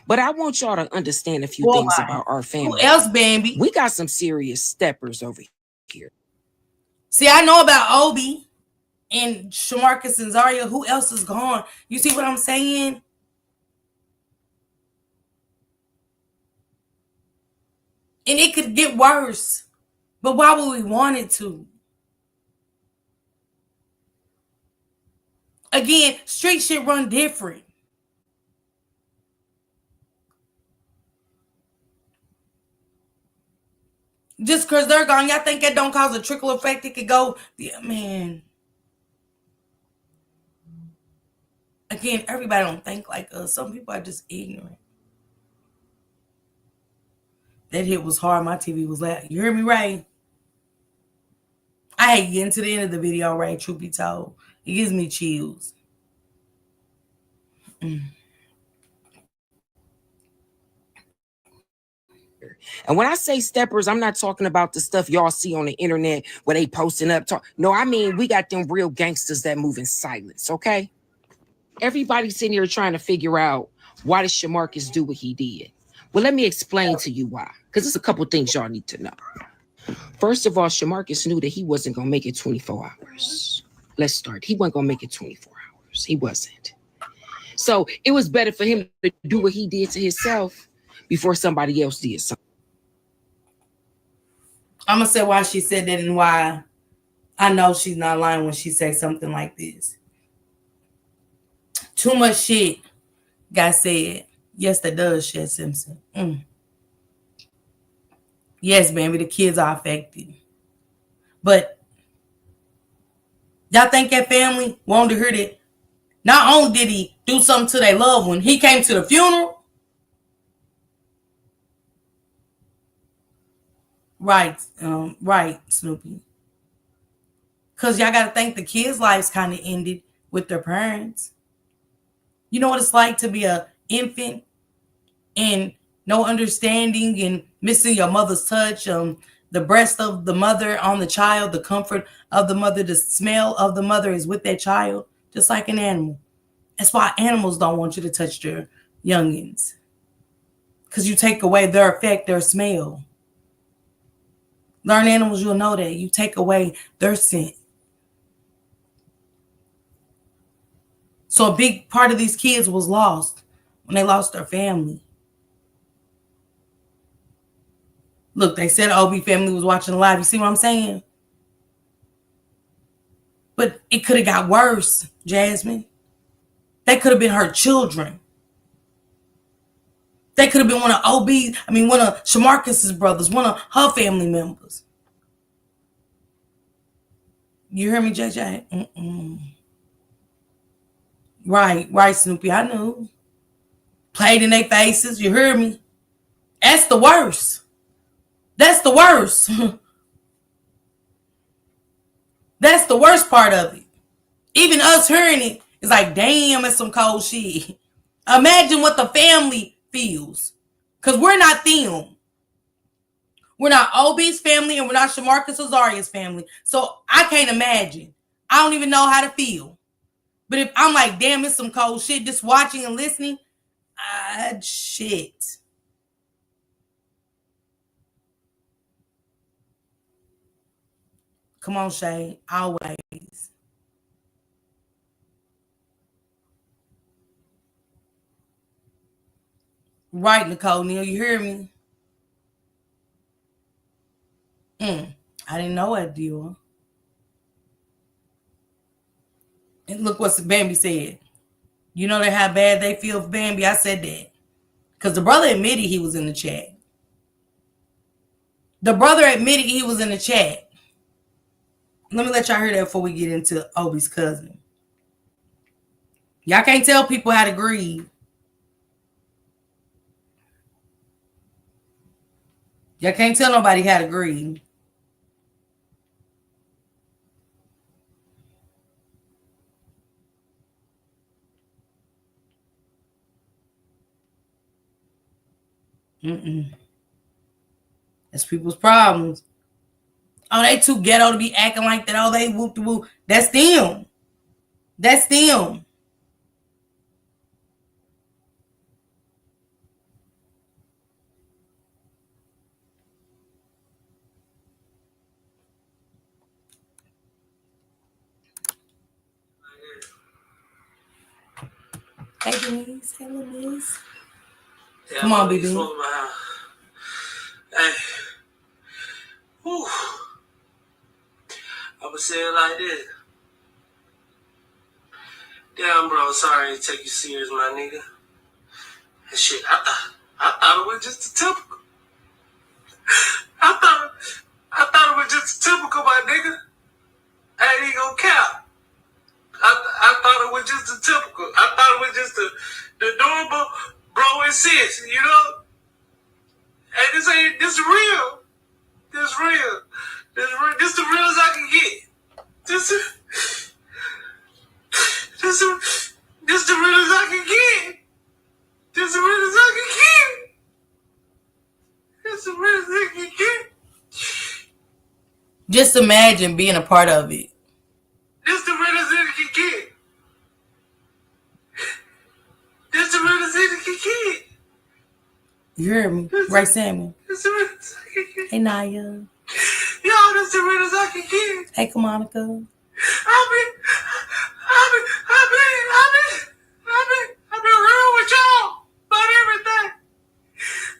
But I want y'all to understand a few things about our family. Who else, Bambi? We got some serious steppers over here. See, I know about Obi and Shamarcus and Zaria. Who else is gone? You see what I'm saying? And it could get worse. But why would we want it to? Again, street shit run different. Just because they're gone, y'all think that don't cause a trickle effect? It could go, yeah, man. Again, everybody don't think like us. Some people are just ignorant. That hit was hard. My TV was loud. You hear me, Ray? I hate getting to the end of the video, Ray, truth be told. It gives me chills. And when I say steppers, I'm not talking about the stuff y'all see on the internet where they posting up. No, I mean, we got them real gangsters that move in silence, okay? Everybody's sitting here trying to figure out, why did Shamarcus do what he did? Well, let me explain to you why. Because there's a couple things y'all need to know. First of all, Shamarcus knew that he wasn't going to make it 24 hours. Let's start. He wasn't going to make it 24 hours. He wasn't. So it was better for him to do what he did to himself before somebody else did something. I'm going to say why she said that and why I know she's not lying when she says something like this. Too much shit got said. Yes, that does, Shed Simpson. Yes, baby, the kids are affected. But y'all think that family wanted to hear that? Not only did he do something to their loved one, he came to the funeral. Right, right, Snoopy. Because y'all got to think the kids' lives kind of ended with their parents. You know what it's like to be an infant and no understanding and missing your mother's touch, the breast of the mother on the child, the comfort of the mother, the smell of the mother is with that child, just like an animal. That's why animals don't want you to touch their youngins. Because you take away their effect, their smell. Learn animals, you'll know that. You take away their scent. So a big part of these kids was lost when they lost their family. Look, they said the OB family was watching live. You see what I'm saying? But it could have got worse, Jasmine. They could have been her children. They could have been one of one of Shamarcus's brothers, one of her family members. You hear me, JJ? Right, Snoopy. I knew. Played in their faces. You heard me? That's the worst. That's the worst. That's the worst part of it. Even us hearing it is like, damn, it's some cold shit. Imagine what the family feels. Because we're not them. We're not OB's family and we're not Shamarcus or Zaria's family. So I can't imagine. I don't even know how to feel. But if I'm like, damn, it's some cold shit, just watching and listening, shit. Come on, Shay. Always. Right, Nicole Neal, you hear me? I didn't know that deal. And look what Bambi said. You know how bad they feel for Bambi? I said that. Because the brother admitted he was in the chat. The brother admitted he was in the chat. Let me let y'all hear that before we get into Obi's cousin. Y'all can't tell people how to grieve. Y'all can't tell nobody how to grieve. That's people's problems. Oh, they too ghetto to be acting like that. Oh, they whoop de whoop. That's them. That's them. Hey, Denise. Hey, Denise. Come on, baby. Hey, I'ma say it like this. Damn, bro, sorry I ain't take you serious, my nigga. And shit, I thought it was just a typical. I thought it was just a typical, my nigga. I ain't even gonna cap. I thought it was just a typical. I thought it was just the normal bro and sis, you know? And this real. This real. This the real as I can get. This the real as I can get. This the real as I can get. This the real as I can get. Just imagine being a part of it. This the real as I can get. This the real as I can get. You heard me, right, Samuel? This the real as I can get. Hey, Naya. Yo, this the real as I can get. Hey, Kamonica. I've been real with y'all about everything.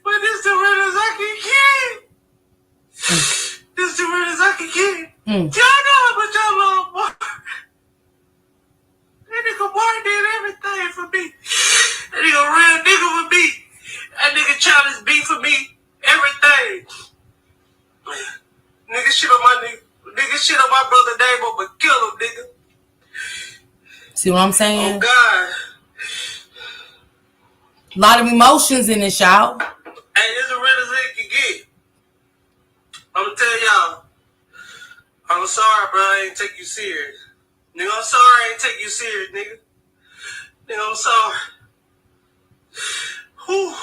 But this the real as I can get. This the real as I can get. Y'all know how much I love Mark. That nigga Mark did everything for me. That nigga real nigga for me. That nigga Childish B for me. Everything. Nigga shit on my nigga. Nigga shit on my brother name, I'ma kill him, nigga. See what I'm saying? Oh, God. A lot of emotions in this, y'all. Hey, this as real as it can get. I'm gonna tell y'all. I'm sorry, bro. I ain't take you serious. Nigga, I'm sorry I ain't take you serious, nigga. Nigga, I'm sorry. Whew.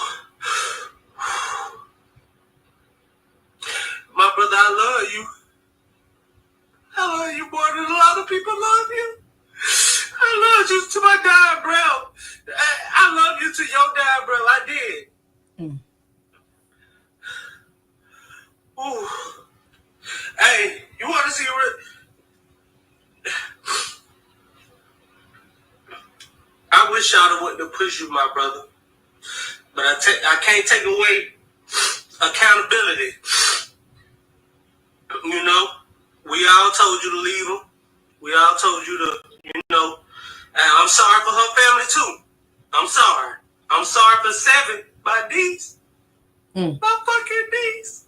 My brother, I love you. I love you more than a lot of people love you. I love you to my dying breath. I love you to your dying breath. I did. Ooh. Hey, you want to see I wish y'all wouldn't have pushed you, my brother. But I can't take away accountability. You know, we all told you to leave him. We all told you to, I'm sorry for her family too. I'm sorry. I'm sorry for 7, my niece. My fucking niece.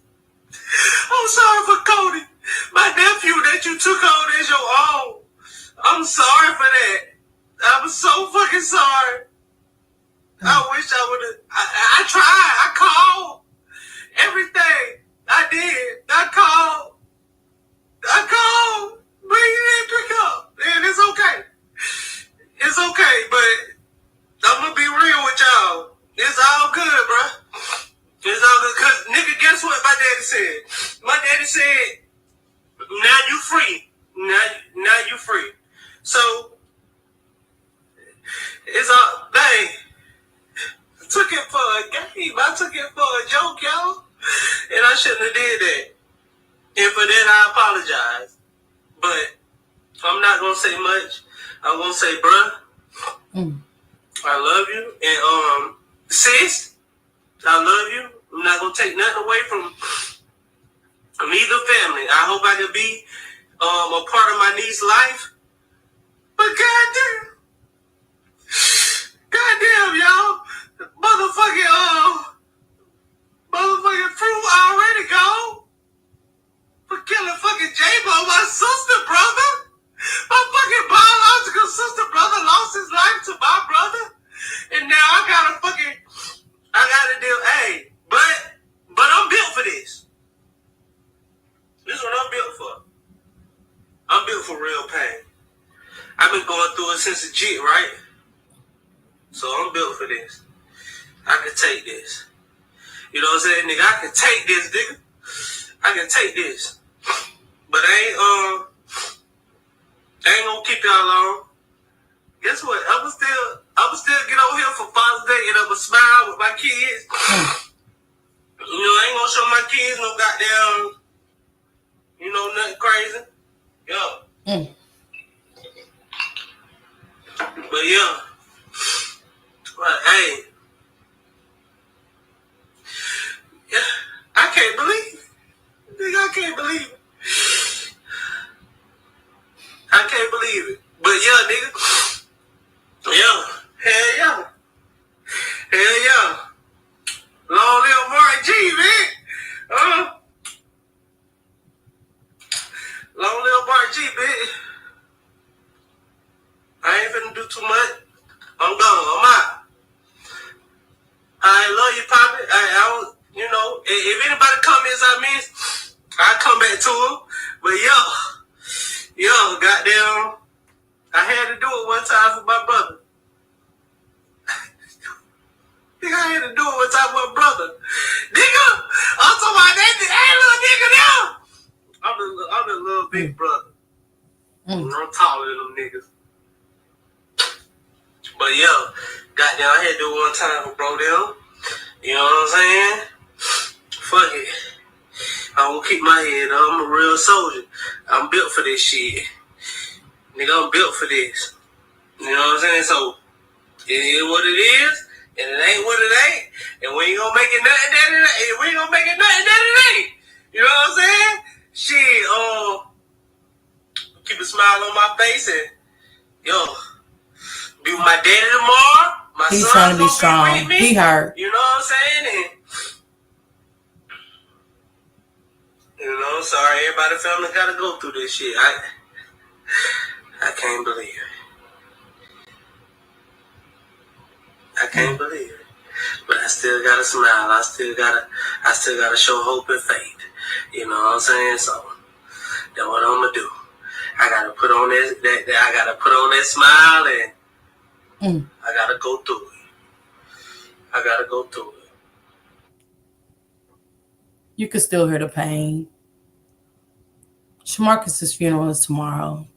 I'm sorry for Cody, my nephew that you took on as your own. I'm sorry for that. I'm so fucking sorry. I wish I would have. I tried. I called. Everything. I did. I called. But you didn't pick up. And it's okay. It's okay, but I'm going to be real with y'all. It's all good, bro. It's all good. Because, nigga, guess what my daddy said? My daddy said, now you free. Now you free. So, it's all, dang. I took it for a game. I took it for a joke, y'all. And I shouldn't have did that. And for that, I apologize. But I'm not going to say much. I'm going to say, bruh, I love you. And, sis, I love you. I'm not going to take nothing away from either family. I hope I can be a part of my niece's life. But goddamn, y'all. Motherfucking fruit already gone. For killing fucking J-Bo, my sister, brother. My fucking biological sister, brother, lost his life to my brother. And now I gotta deal, hey, but I'm built for this. This is what I'm built for. I'm built for real pain. I've been going through it since a jit, right? So I'm built for this. I can take this. You know what I'm saying, nigga? I can take this, nigga. I can take this. But I ain't gonna keep y'all long. Guess what? I'ma still get over here for Father's Day and I'ma smile with my kids. I ain't gonna show my kids no goddamn, nothing crazy. Yo. But yeah. But hey. Yeah, I can't believe it. Nigga, I can't believe it. if anybody comments I miss, I'll come back to them. But yo, goddamn, I had to do it one time for my brother. I had to do it one time for my brother. Nigga, I'm talking about that little nigga there. I'm the little big brother. I'm taller than them niggas. But yo, goddamn, I had to do it one time for bro them. You know what I'm saying? Fuck it. I'm gonna keep my head up. I'm a real soldier. I'm built for this shit. Nigga, I'm built for this. You know what I'm saying? So, it is what it is, and it ain't what it ain't. And we ain't gonna make it nothing that it ain't. We ain't gonna make it nothing that it ain't. You know what I'm saying? Shit, keep a smile on my face and, yo, be with my daddy tomorrow. My He's son's trying to be gonna strong. be with me. He hurt. You know what I'm saying? And, you know, sorry, everybody family gotta go through this shit. I can't believe it. I can't believe it. But I still gotta smile. I still gotta show hope and faith. You know what I'm saying? So that's what I'm gonna do. I gotta put on that smile and I gotta go through it. You can still hear the pain. Shamarcus' funeral is tomorrow.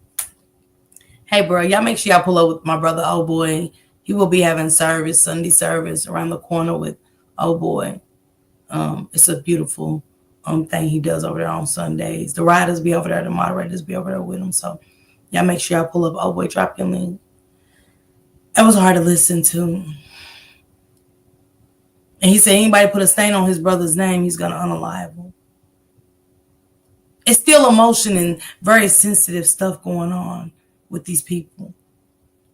Hey, bro, y'all make sure y'all pull up with my brother, Old Boy. He will be having Sunday service around the corner with Old Boy. It's a beautiful thing he does over there on Sundays. The riders be over there, the moderators be over there with him. So y'all make sure y'all pull up. Old Boy, drop your link. It was hard to listen to. And he said anybody put a stain on his brother's name, he's going to unalive him. It's still emotion and very sensitive stuff going on with these people.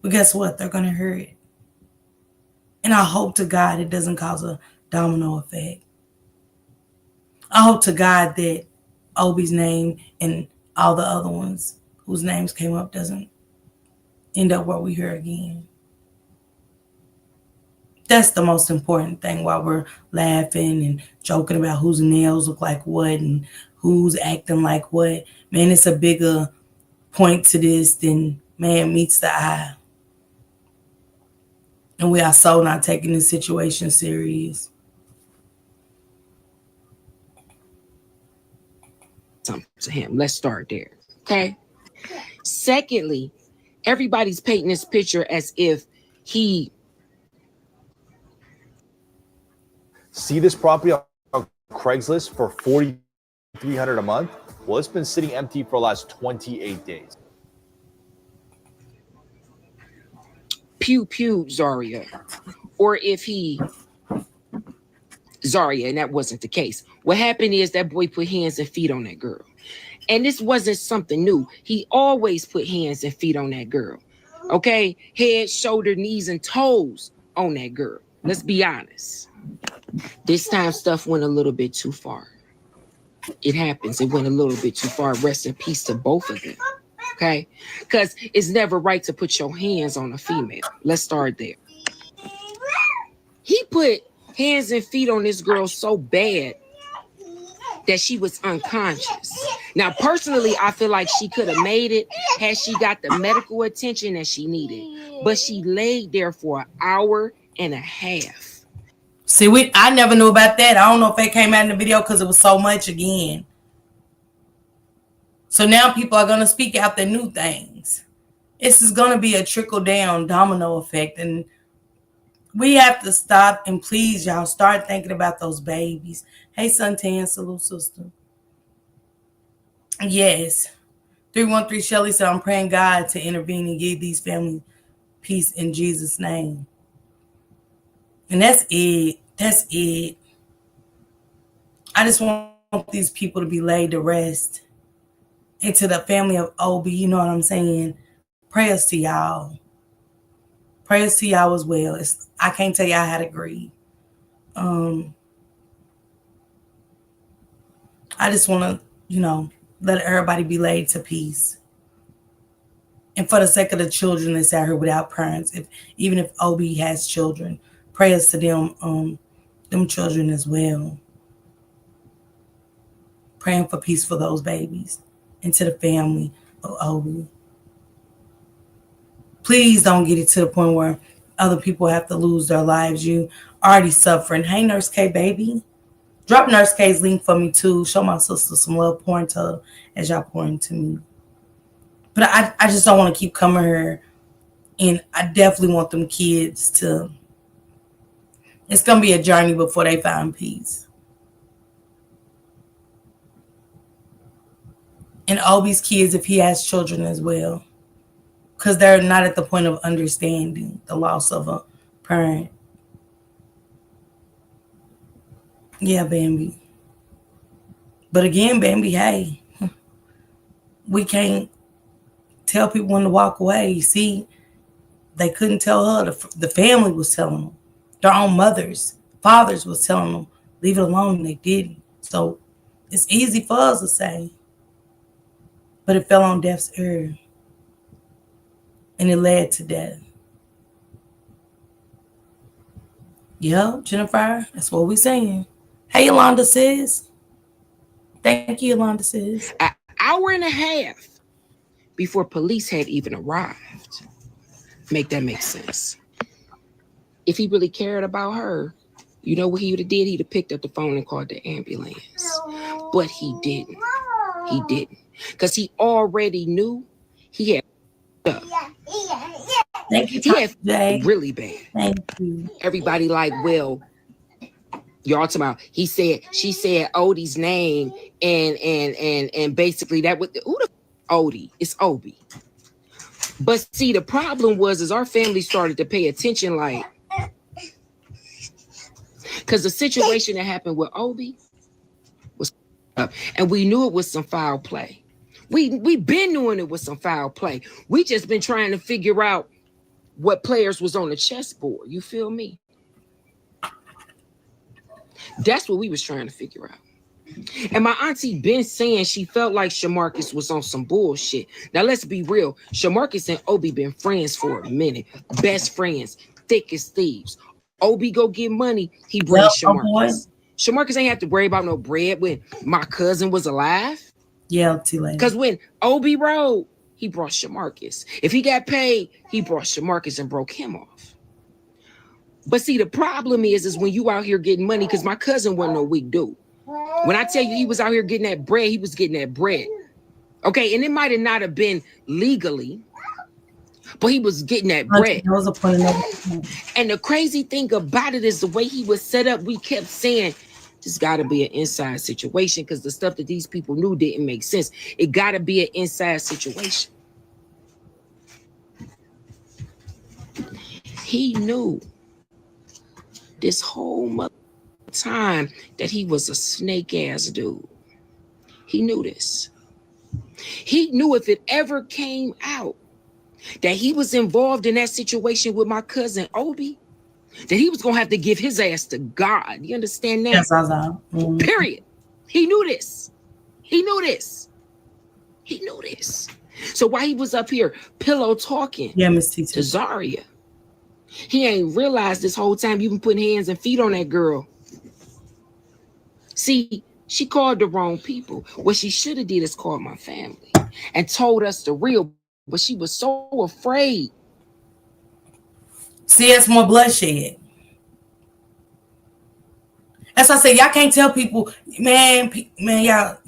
But guess what? They're going to hear it. And I hope to God it doesn't cause a domino effect. I hope to God that Obi's name and all the other ones whose names came up doesn't end up where we hear again. That's the most important thing while we're laughing and joking about whose nails look like what and who's acting like what. Man, it's a bigger point to this than man meets the eye. And we are so not taking this situation serious. Something to him. Let's start there. Okay. Secondly, everybody's painting this picture as if he. See this property on Craigslist for $4,300 a month? Well, it's been sitting empty for the last 28 days. Pew, Zaria. Or if he, Zaria, and that wasn't the case. What happened is that boy put hands and feet on that girl. And this wasn't something new. He always put hands and feet on that girl. Okay? Head, shoulder, knees, and toes on that girl. Let's be honest. This time stuff went a little bit too far. It happens. It went a little bit too far. Rest in peace to both of them. Okay? Because it's never right to put your hands on a female. Let's start there. He put hands and feet on this girl so bad that she was unconscious. Now, personally, I feel like she could have made it had she got the medical attention that she needed. But she laid there for an hour and a half. See, I never knew about that. I don't know if it came out in the video because it was so much again. So now people are going to speak out their new things. This is going to be a trickle-down domino effect. And we have to stop and please, y'all, start thinking about those babies. Hey, Suntan, salute, sister. Yes. 313 Shelly said, I'm praying God to intervene and give these families peace in Jesus' name. And that's it. That's it. I just want these people to be laid to rest. And to the family of Obi, you know what I'm saying? Prayers to y'all. Prayers to y'all as well. I can't tell y'all how to grieve. I just want to, let everybody be laid to peace. And for the sake of the children that's out here without parents, even if Obi has children, prayers to them children as well. praying for peace for those babies and to the family of Obi. Please don't get it to the point where other people have to lose their lives. You already suffering. Hey, Nurse K, baby. Drop Nurse K's link for me, too. Show my sister some love, pouring to her as y'all pouring to me. But I just don't want to keep coming here. And I definitely want them kids to... It's going to be a journey before they find peace. And Obi's kids, if he has children as well. Because they're not at the point of understanding the loss of a parent. Yeah, Bambi. But again, Bambi, hey, we can't tell people when to walk away. See, they couldn't tell her. The family was telling them. Their own mothers, fathers was telling them, leave it alone. They didn't. So it's easy for us to say. But it fell on deaf's ear. And it led to death. Yeah, Jennifer, that's what we're saying. Hey, Yolanda says. Thank you, Yolanda says. An hour and a half before police had even arrived. Make that make sense. If he really cared about her, you know what he would have did? He'd have picked up the phone and called the ambulance. But he didn't. He didn't. Because he already knew he had up. Thank you, he had Jay. Really bad. Thank you. Everybody like, well, y'all talking about, she said Odie's name and basically that would, who the Odie? It's Obi. But see, the problem was our family started to pay attention, like, because the situation that happened with Obi was up, and we knew it was some foul play. We been knowing it was some foul play. We just been trying to figure out what players was on the chessboard. You feel me? That's what we was trying to figure out. And my auntie been saying she felt like Shamarcus was on some bullshit. Now let's be real. Shamarcus and Obi been friends for a minute. Best friends, thick as thieves. Obi go get money, he brings Shamarcus. Shamarcus ain't have to worry about no bread when my cousin was alive. Yeah, too late. Because when Obi rode, he brought Shamarcus. If he got paid, he brought Shamarcus and broke him off. But see, the problem is when you out here getting money, because my cousin wasn't no weak dude. When I tell you he was out here getting that bread, he was getting that bread. Okay, and it might have not have been legally, but he was getting that bread. That was a point. And the crazy thing about it is the way he was set up, we kept saying, this got to be an inside situation because the stuff that these people knew didn't make sense. It got to be an inside situation. He knew this whole time that he was a snake ass dude. He knew this. He knew if it ever came out that he was involved in that situation with my cousin Obi, that he was gonna have to give his ass to God. You understand that? Yes, I know. Mm-hmm. Period. He knew this. He knew this. He knew this. So while he was up here pillow talking to Zaria, he ain't realized this whole time you been putting hands and feet on that girl. See, she called the wrong people. What she should have did is called my family and told us the real, but she was so afraid. See, it's more bloodshed. As I say, y'all can't tell people, man, y'all,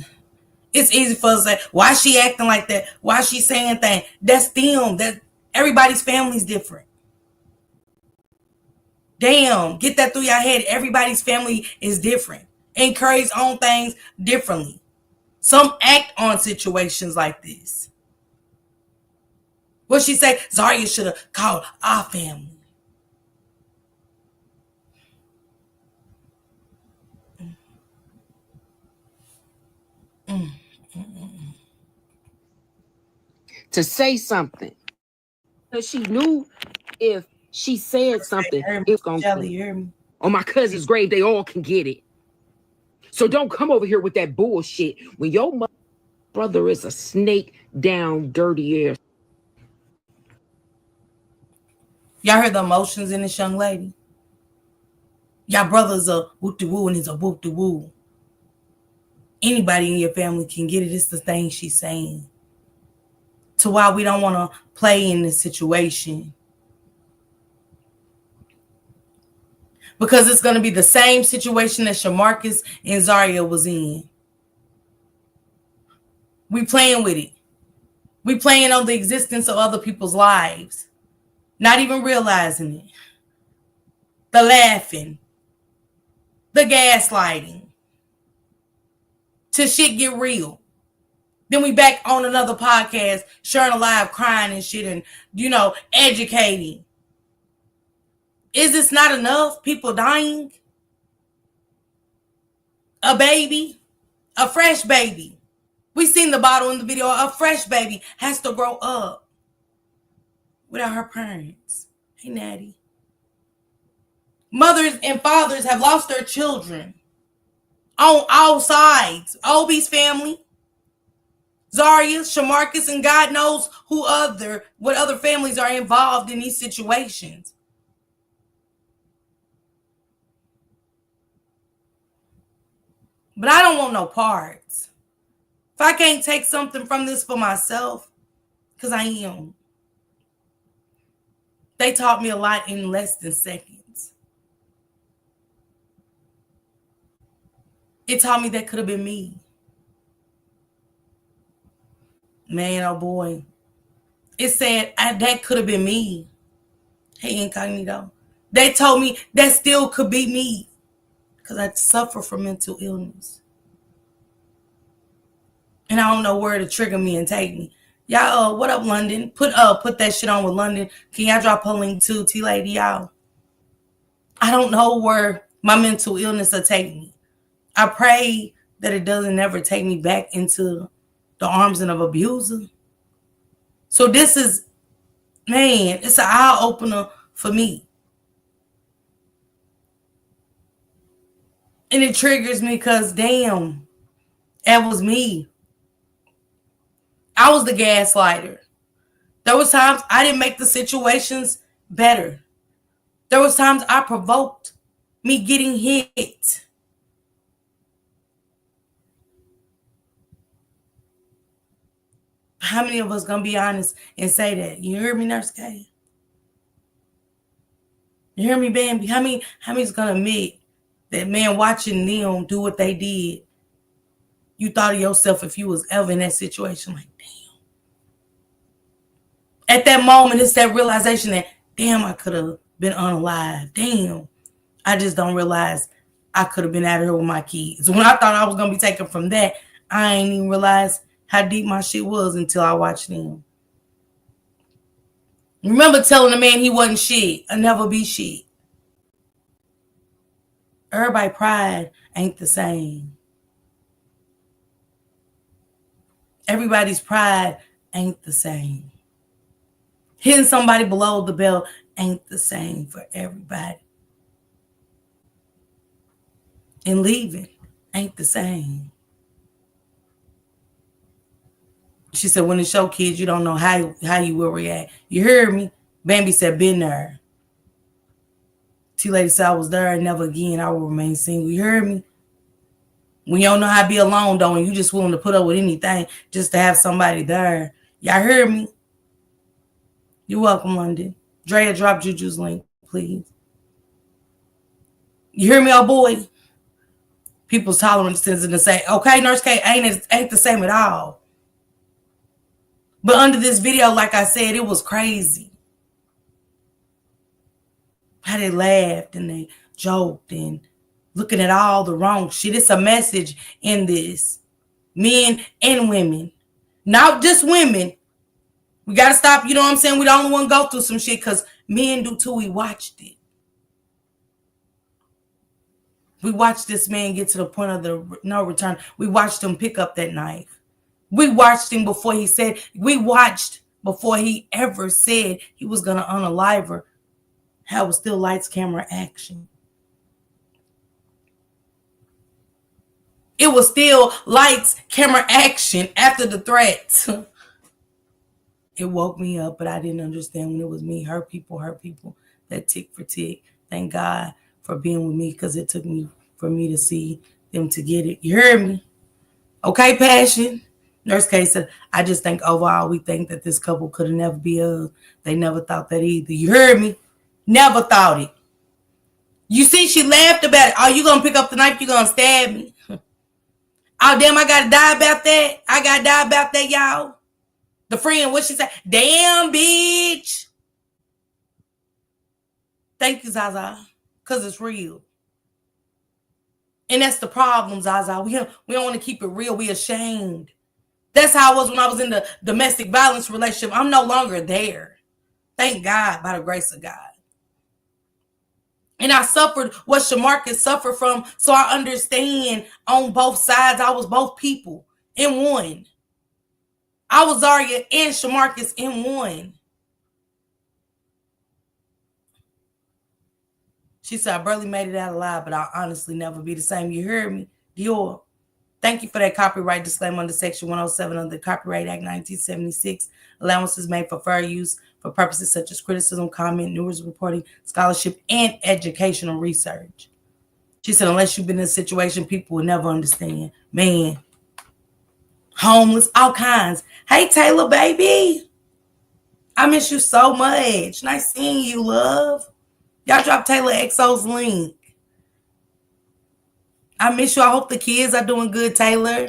it's easy for us to say, why she acting like that? Why she saying things? That's them. That everybody's family's different. Damn, get that through your head. Everybody's family is different. Encourage on things differently. Some act on situations like this. What she say? Zaria should have called our family. To say something. Because she knew if she said something, it's going to... On my cousin's grave, they all can get it. So don't come over here with that bullshit when your brother is a snake down dirty ass. Y'all heard the emotions in this young lady? Y'all brother's a whoop-de-woo and he's a whoop-de-woo. Anybody in your family can get it. It's the thing she's saying. To why we don't want to play in this situation. Because it's going to be the same situation that Shamarcus and Zaria was in. We playing with it. We playing on the existence of other people's lives. Not even realizing it. The laughing. The gaslighting. Till shit get real. Then we back on another podcast, sharing a live, crying and shit and, educating. Is this not enough? People dying? A baby? A fresh baby. We seen the bottle in the video. A fresh baby has to grow up without her parents. Hey, Natty. Mothers and fathers have lost their children on all sides. Obi's family, Zaria, Shamarcus, and God knows what other families are involved in these situations. But I don't want no parts. If I can't take something from this for myself, because I am. They taught me a lot in less than seconds. It taught me that could have been me. Man, oh boy. It said that could have been me. Hey, incognito. They told me that still could be me. Because I suffer from mental illness. And I don't know where to trigger me and take me. Y'all, what up, London? Put that shit on with London. Can y'all drop a link too, T-Lady, y'all? I don't know where my mental illness will take me. I pray that it doesn't ever take me back into the arms of an abuser. So this is, man, it's an eye-opener for me. And it triggers me because, damn, that was me. I was the gaslighter. There was times I didn't make the situations better. There was times I provoked me getting hit. How many of us gonna be honest and say that? You hear me, Nurse K? You hear me, Bambi? How many's gonna admit that, man, watching them do what they did, you thought of yourself if you was ever in that situation, like, damn. At that moment, it's that realization that, damn, I could have been unalive. Damn. I just don't realize I could have been out here with my kids. When I thought I was going to be taken from that, I ain't even realized how deep my shit was until I watched them. Remember telling the man he wasn't shit. I'll never be shit. Everybody's pride ain't the same. Everybody's pride ain't the same. Hitting somebody below the belt ain't the same for everybody. And leaving ain't the same. She said, when it's your kids, you don't know how you will react. You heard me? Bambi said, been there. T-Lady said, I was there and never again. I will remain single. You heard me? When you don't know how to be alone, though, and you just willing to put up with anything just to have somebody there. Y'all heard me? You're welcome, London. Drea, drop Juju's link, please. You hear me, oh boy? People's tolerance tends to say, okay, Nurse K ain't the same at all. But under this video, like I said, it was crazy. How they laughed and they joked and looking at all the wrong shit. It's a message in this. Men and women. Not just women. We got to stop, you know what I'm saying? We the only one go through some shit because men do too. We watched it. We watched this man get to the point of the no return. We watched him pick up that knife. We watched him before he ever said he was going to unalive her. How it was still lights, camera, action. It was still lights, camera, action after the threat. It woke me up, but I didn't understand when it was me. Her people, that tick for tick. Thank God for being with me because it took me for me to see them to get it. You heard me? Okay, Passion. Nurse K said, I just think overall we think that this couple could have never be us. They never thought that either. You heard me? Never thought it. You see, she laughed about it. Oh, you gonna pick up the knife? You gonna stab me? Oh, damn, I gotta die about that. I gotta die about that, y'all. The friend, what she said? Damn, bitch. Thank you, Zaza. Because it's real. And that's the problem, Zaza. We don't want to keep it real. We ashamed. That's how I was when I was in the domestic violence relationship. I'm no longer there. Thank God, by the grace of God. And I suffered what Shamarcus suffered from, so I understand on both sides. I was both people in one. I was Zaria and Shamarcus in one. She said, I barely made it out alive, but I'll honestly never be the same. You heard me? Dior. Thank you for that copyright disclaimer under Section 107 of the Copyright Act 1976. Allowances made for fair use for purposes such as criticism, comment, news reporting, scholarship, and educational research. She said, unless you've been in a situation, people will never understand. Man, homeless, all kinds. Hey, Taylor, baby. I miss you so much. Nice seeing you, love. Y'all drop Taylor XO's link. I miss you. I hope the kids are doing good, Taylor.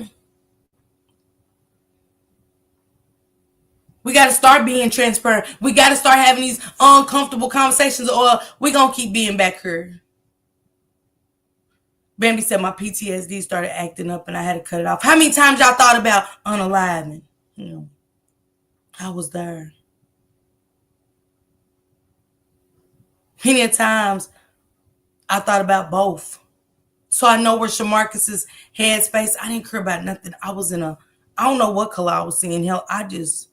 We got to start being transparent. We got to start having these uncomfortable conversations, or we're going to keep being back here. Bambi said my PTSD started acting up and I had to cut it off. How many times y'all thought about unaliving? You know, I was there. Many times I thought about both. So I know where Shamarcus's headspace. I didn't care about nothing. I was in a, I don't know what color I was seeing. Hell, I just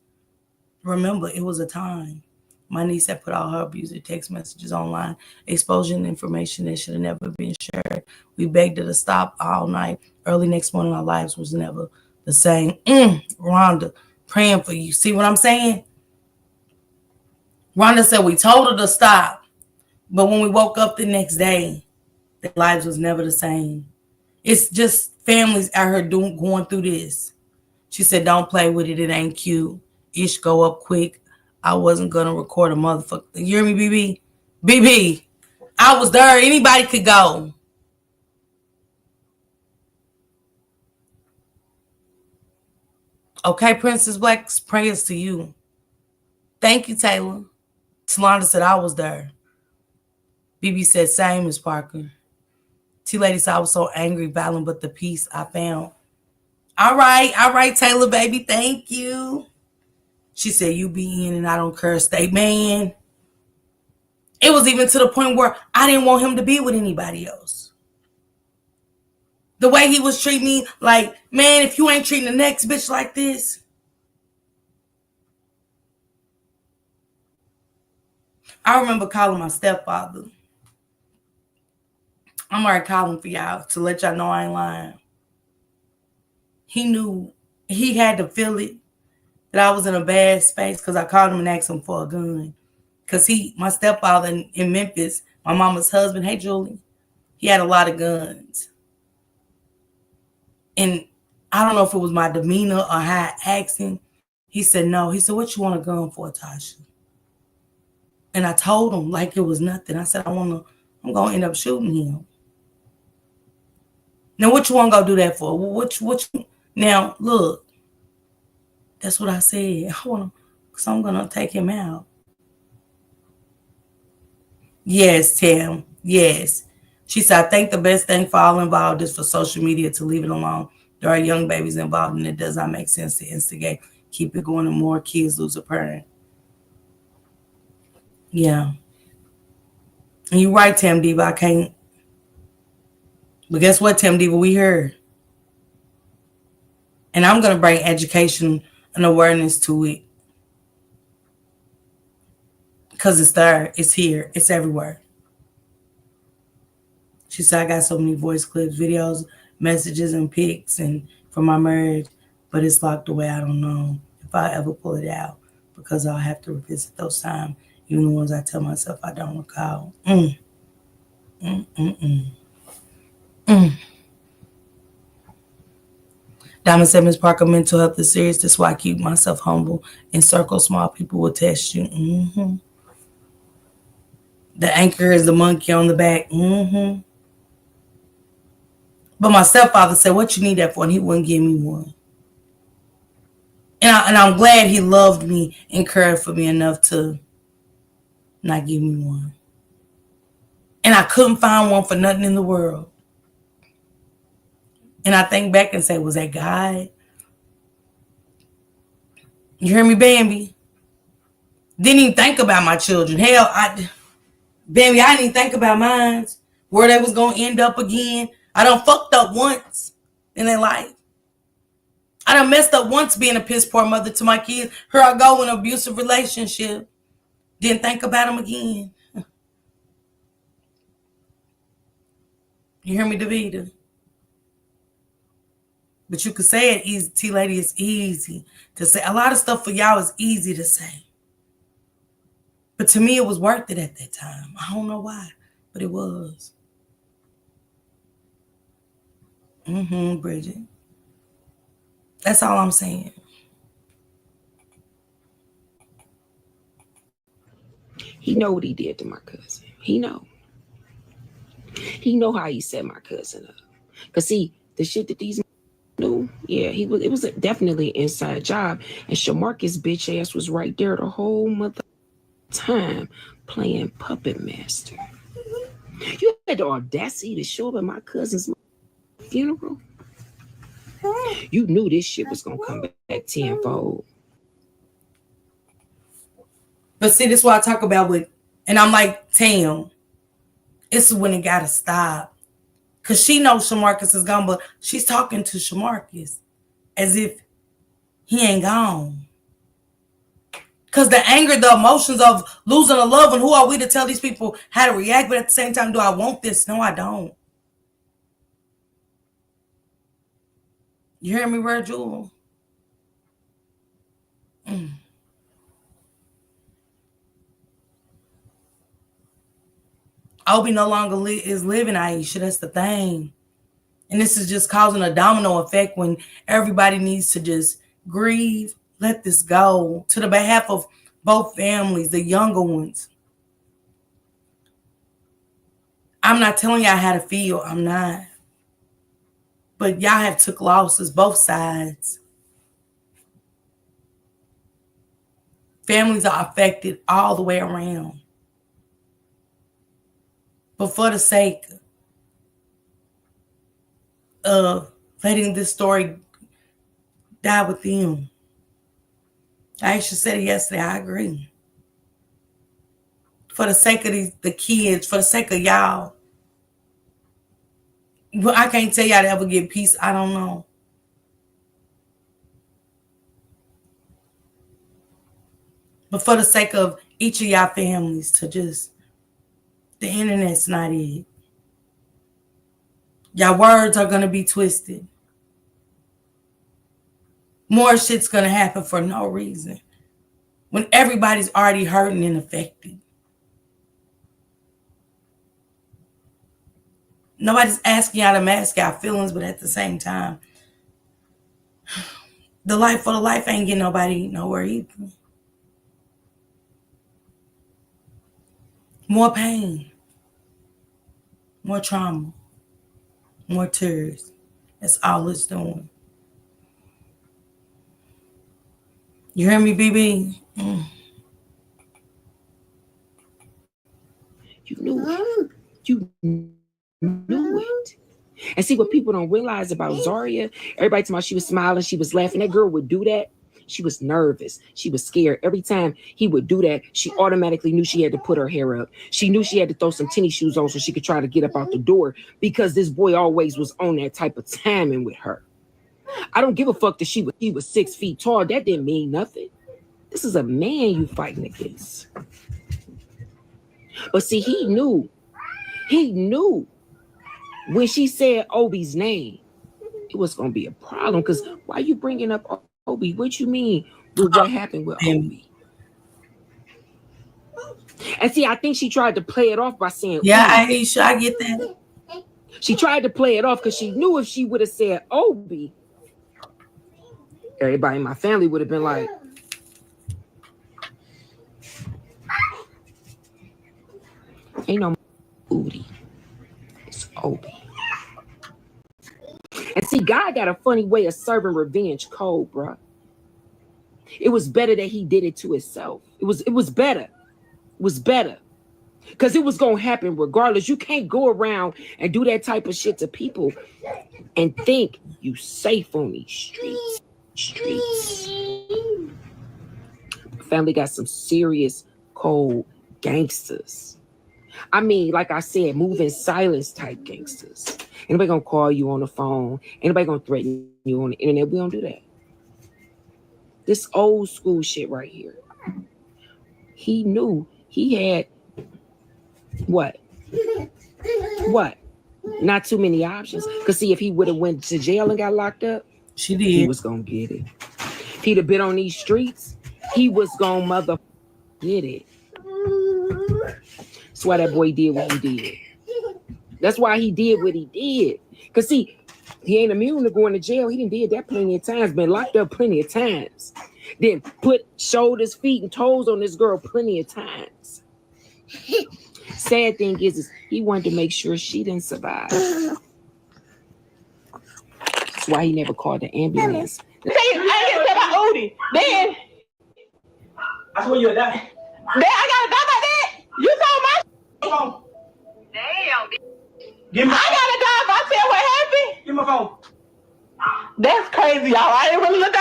remember it was a time. My niece had put all her abusive text messages online, exposing information that should have never been shared. We begged her to stop all night. Early next morning, our lives was never the same. Rhonda, praying for you. See what I'm saying? Rhonda said we told her to stop, but when we woke up the next day, their lives was never the same. It's just families out here going through this. She said, don't play with it. It ain't cute. Ish, go up quick. I wasn't going to record a motherfucker. You hear me, BB? BB, I was there. Anybody could go. Okay, Princess Black, prayers to you. Thank you, Taylor. Talonda said, I was there. BB said, same as Parker. T-Lady said, I was so angry, violent, but the peace I found. All right, Taylor, baby, thank you. She said, you be in and I don't care. Stay, man. It was even to the point where I didn't want him to be with anybody else. The way he was treating me, like, man, if you ain't treating the next bitch like this. I remember calling my stepfather. I'm already calling for y'all to let y'all know I ain't lying. He knew, he had to feel it, that I was in a bad space because I called him and asked him for a gun. Because my stepfather in Memphis, my mama's husband, hey, Julie, he had a lot of guns. And I don't know if it was my demeanor or how I asked him. He said, no. He said, what you want a gun for, Tasha? And I told him like it was nothing. I said, I'm going to end up shooting him. Now, what you want to go do that for? Now, look, that's what I said. I want to, because I'm going to take him out. Yes, Tim. Yes. She said, I think the best thing for all involved is for social media to leave it alone. There are young babies involved, and it does not make sense to instigate. Keep it going, and more kids lose a parent. Yeah. And you're right, Tam Diva. I can't. But guess what, Tam Diva? We heard. And I'm going to bring education and awareness to it. Because it's there. It's here. It's everywhere. She said, I got so many voice clips, videos, messages, and pics and from my marriage, but it's locked away. I don't know if I ever pull it out because I'll have to revisit those times, even the ones I tell myself I don't recall. Diamond said, Ms. Parker, mental health is serious. That's why I keep myself humble. In circle, small people will test you. Mm-hmm. The anchor is the monkey on the back. Mm-hmm. But my stepfather said, what you need that for? And he wouldn't give me one. And I'm glad he loved me and cared for me enough to not give me one. And I couldn't find one for nothing in the world. And I think back and say, was that God? You hear me, Bambi? Didn't even think about my children. Hell, Bambi, I didn't even think about mine. Where they was going to end up again. I done fucked up once in their life. I done messed up once being a piss poor mother to my kids. Here I go in an abusive relationship. Didn't think about them again. You hear me, Davida? But you could say it easy, T-Lady. It's easy to say. A lot of stuff for y'all is easy to say. But to me, it was worth it at that time. I don't know why, but it was. Bridget. That's all I'm saying. He know what he did to my cousin. He know. He know how he set my cousin up. Cause see, the shit that these knew, yeah, it was definitely an inside job. And Shamarcus bitch ass was right there the whole mother time playing puppet master. You had the audacity to show up at my cousin's funeral. You knew this shit was gonna come back tenfold. But see, this is what I talk about with, and I'm like, Tam, this is when it gotta stop. Cause she knows Shamarcus is gone, but she's talking to Shamarcus as if he ain't gone. Cause the anger, the emotions of losing a loved one, who are we to tell these people how to react? But at the same time, do I want this? No, I don't. You hear me, Virgil? Obi no longer is living, Aisha. That's the thing. And this is just causing a domino effect when everybody needs to just grieve, let this go, to the behalf of both families, the younger ones. I'm not telling y'all how to feel. I'm not. But y'all have took losses, both sides. Families are affected all the way around. But for the sake of letting this story die with them, Aisha said it yesterday, I agree. For the sake of the kids, for the sake of y'all. But I can't tell y'all to ever get peace. I don't know. But for the sake of each of y'all families to just, the internet's not it. Y'all words are going to be twisted. More shit's going to happen for no reason. When everybody's already hurting and affected. Nobody's asking y'all to mask y'all feelings, but at the same time, the life for the life ain't getting nobody nowhere either. More pain. More trauma. More tears. That's all it's doing. You hear me, BB? You knew it. You knew it. And see what people don't realize about Zaria, everybody talking about she was smiling, she was laughing. That girl would do that. She was nervous. She was scared. Every time he would do that, she automatically knew she had to put her hair up. She knew she had to throw some tennis shoes on so she could try to get up out the door because this boy always was on that type of timing with her. I don't give a fuck that he was 6 feet tall. That didn't mean nothing. This is a man you fighting against. But see, he knew when she said Obi's name, it was going to be a problem. Because why you bringing up Obi? What you mean with what happened with Obi? And see, I think she tried to play it off by saying, yeah, Aisha, I get that. She tried to play it off because she knew if she would have said Obi, Everybody in my family would have been like, ain't no Udi. It's Obi. And see, God got a funny way of serving revenge cold, bruh. It was better that he did it to himself. It was better. It was better. Because it was going to happen regardless. You can't go around and do that type of shit to people and think you safe on these streets. Family got some serious cold gangsters. I mean, like I said, moving silence type gangsters. Anybody gonna call you on the phone? Anybody gonna threaten you on the internet? We don't do that. This old school shit right here. He knew he had what? Not too many options. Cause see, if he would have went to jail and got locked up, he was gonna get it. If he'd have been on these streets, he was gonna mother get it. That's why that boy did what he did. That's why he did what he did. Cause see, he ain't immune to going to jail. He done did that plenty of times, been locked up plenty of times. Then put shoulders, feet, and toes on this girl plenty of times. Sad thing is he wanted to make sure she didn't survive. That's why he never called the ambulance. I ain't get about Udi. Then I swear you'll die. I gotta die by that. You told my Phone. damn. Give me my I gotta die if I tell what happened. Give me my phone. That's crazy, y'all. I ain't really look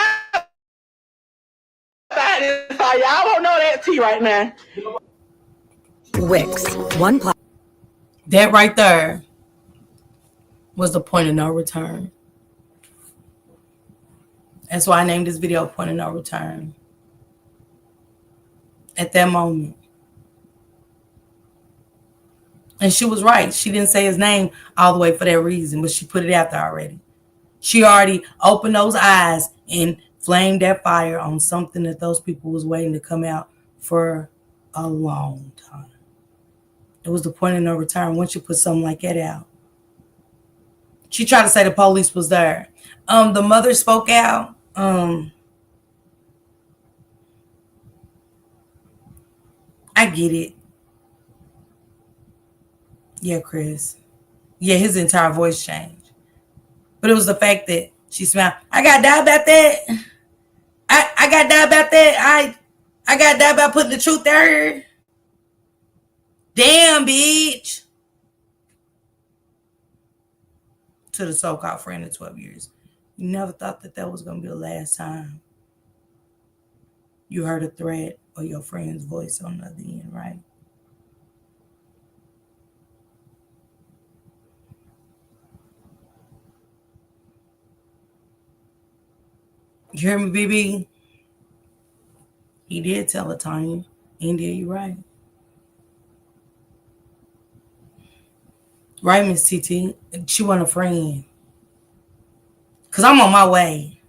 outside this. So y'all don't know that tea right now. Wix, one plus. That right there was the point of no return. That's why I named this video Point of No Return. At that moment. And she was right. She didn't say his name all the way for that reason, but she put it out there already. She already opened those eyes and flamed that fire on something that those people was waiting to come out for a long time. It was the point of no return once you put something like that out. She tried to say the police was there. The mother spoke out. I get it. Yeah, Chris. Yeah, his entire voice changed. But it was the fact that she smiled. I got to die about that. I got to die about that. I got to die about putting the truth there. Damn, bitch. To the so-called friend of 12 years. You never thought that that was going to be the last time you heard a threat or your friend's voice on the other end, right? You hear me, BB? He did tell her, Tanya. India, you right. Right, Miss TT? She wasn't a friend. Because I'm on my way.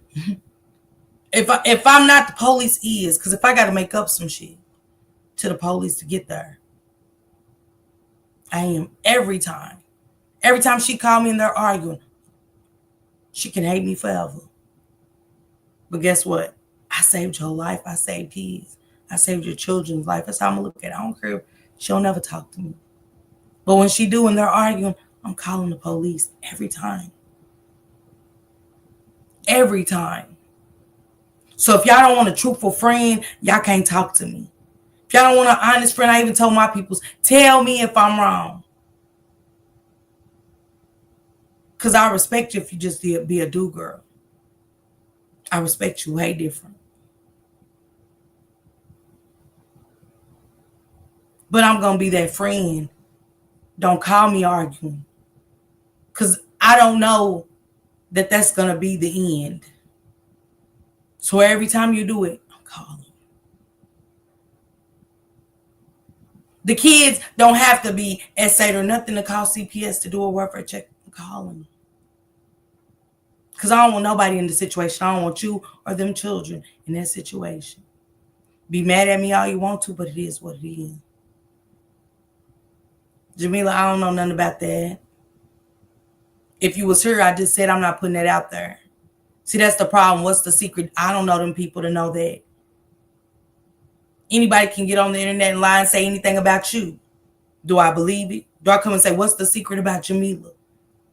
If I'm not, the police is. Because if I got to make up some shit to the police to get there, I am every time. Every time she called me and they're arguing, she can hate me forever. But guess what? I saved your life. I saved his. I saved your children's life. That's how I'm going to look at it. I don't care if she'll never talk to me. But when she do and they're arguing, I'm calling the police every time. Every time. So if y'all don't want a truthful friend, y'all can't talk to me. If y'all don't want an honest friend, I even told my peoples, tell me if I'm wrong. Because I respect you if you just be a do-girl. I respect you way different. But I'm going to be that friend. Don't call me arguing. Because I don't know that that's going to be the end. So every time you do it, I'm calling. The kids don't have to be essayed or nothing to call CPS to do a welfare check. I'm calling. Because I don't want nobody in the situation. I don't want you or them children in that situation. Be mad at me all you want to, but it is what it is. Jamila, I don't know nothing about that. If you was here, I just said I'm not putting that out there. See, that's the problem. What's the secret? I don't know them people to know that. Anybody can get on the internet and lie and say anything about you. Do I believe it? Do I come and say, what's the secret about Jamila?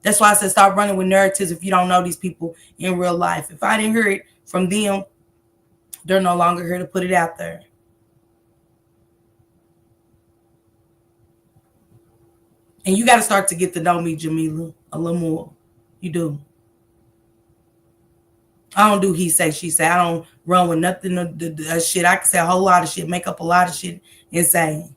That's why I said stop running with narratives if you don't know these people in real life. If I didn't hear it from them, they're no longer here to put it out there. And you got to start to get to know me, Jamila, a little more. You do. I don't do he say, she say. I don't run with nothing shit. I can say a whole lot of shit, make up a lot of shit and say.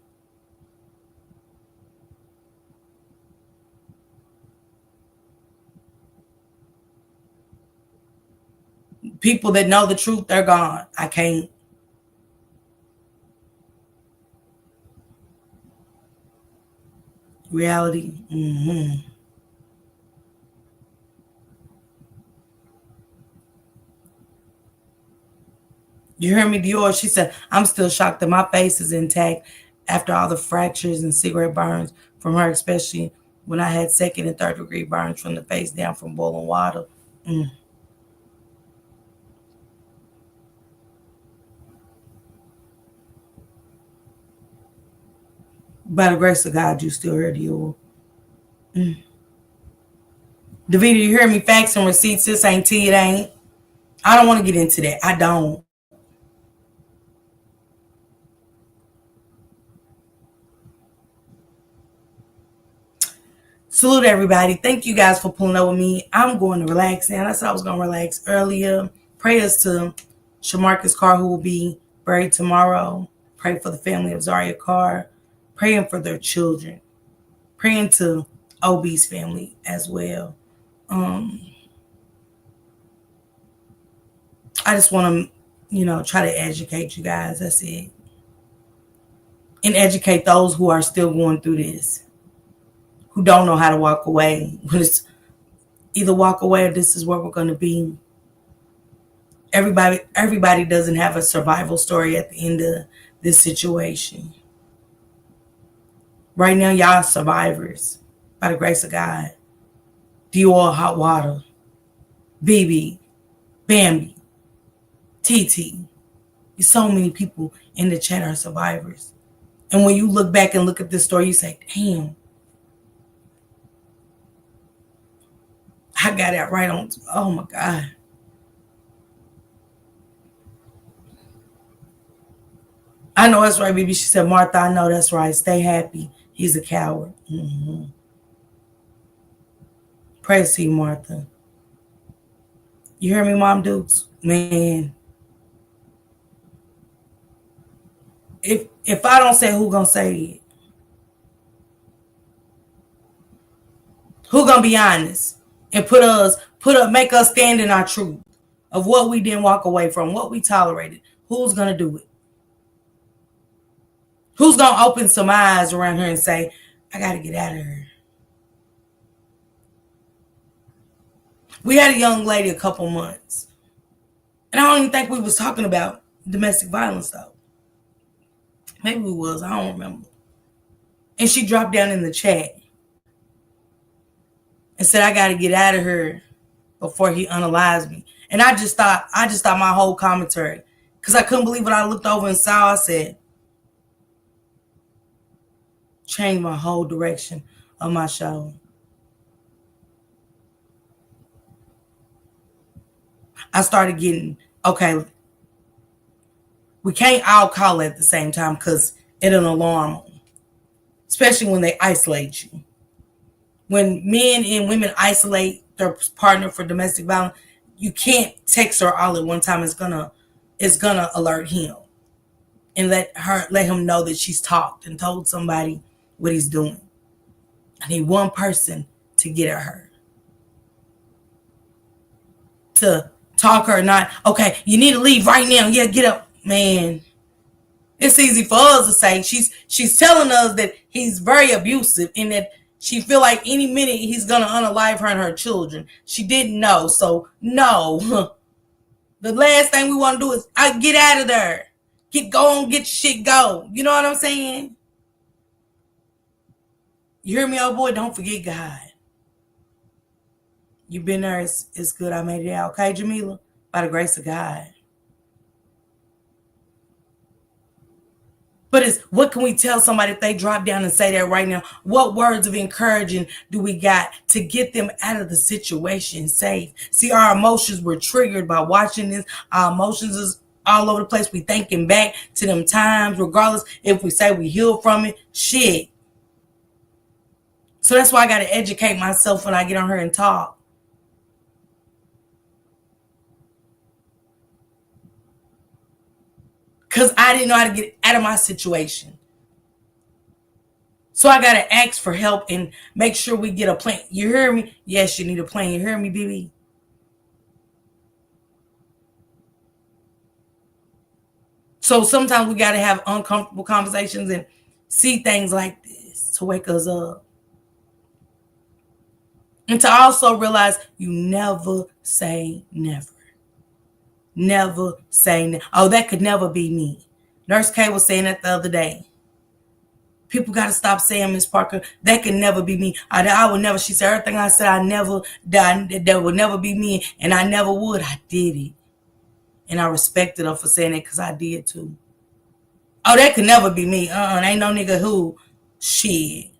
People that know the truth, they're gone. I can't. Reality. Mm-hmm. You hear me, Dior? She said, I'm still shocked that my face is intact after all the fractures and cigarette burns from her, especially when I had second and third degree burns from the face down from boiling water. By the grace of God, you still hear Dior. Davida, you hear me? Facts and receipts. This ain't tea, it ain't. I don't want to get into that. I don't. Salute everybody. Thank you guys for pulling up with me. I'm going to relax now. I said I was going to relax earlier. Prayers to Shamarcus Carr, who will be buried tomorrow. Pray for the family of Zaria Carr. Praying for their children. Praying to OB's family as well. I just want to, try to educate you guys. That's it. And educate those who are still going through this, who don't know how to walk away. But it's either walk away or this is where we're going to be. Everybody doesn't have a survival story at the end of this situation. Right now, y'all survivors, by the grace of God. Dior, Hot Water, BB, Bambi, TT. There's so many people in the chat are survivors. And when you look back and look at this story, you say, damn, I got that right on. Oh my God. I know that's right, baby. She said, Martha, I know that's right. Stay happy. He's a coward. Mm-hmm. Praise to you, Martha. You hear me, Mom Dukes? Man. If I don't say, who gonna say it? Who gonna be honest and make us stand in our truth of what we didn't walk away from, what we tolerated? Who's gonna do it? Who's gonna open some eyes around her and say, I gotta get out of here? We had a young lady a couple months, and I don't even think we was talking about domestic violence though. Maybe we was, I don't remember. And she dropped down in the chat and said, I gotta get out of here before he unalives me. And I just thought my whole commentary, because I couldn't believe what I looked over and saw. I said, changed my whole direction of my show. I started getting, okay, we can't all call it at the same time because it'll alarm them, especially when they isolate you. When men and women isolate their partner for domestic violence, you can't text her all at one time. It's gonna alert him and let him know that she's talked and told somebody what he's doing. I need one person to get at her, to talk her, not, okay, you need to leave right now. Yeah, get up, man. It's easy for us to say. She's telling us that he's very abusive and that she feel like any minute he's gonna unalive her and her children. She didn't know, so no. The last thing we want to do is get out of there. Go on, get your shit, go. You know what I'm saying? You hear me, old boy? Don't forget God. You've been there. It's good. I made it out. Okay, Jamila? By the grace of God. But it's what can we tell somebody if they drop down and say that right now? What words of encouraging do we got to get them out of the situation safe? See, our emotions were triggered by watching this. Our emotions is all over the place. We thinking back to them times, regardless if we say we healed from it. Shit. So that's why I got to educate myself when I get on here and talk. Because I didn't know how to get out of my situation. So I got to ask for help and make sure we get a plan. You hear me? Yes, you need a plan. You hear me, baby? So sometimes we got to have uncomfortable conversations and see things like this to wake us up. And to also realize you never say never. Never say never. Oh, that could never be me. Nurse K was saying that the other day. People got to stop saying, Miss Parker, that could never be me. I would never. She said, everything I said, that would never be me. And I never would. I did it. And I respected her for saying it because I did too. Oh, that could never be me. Ain't no nigga who. Shit.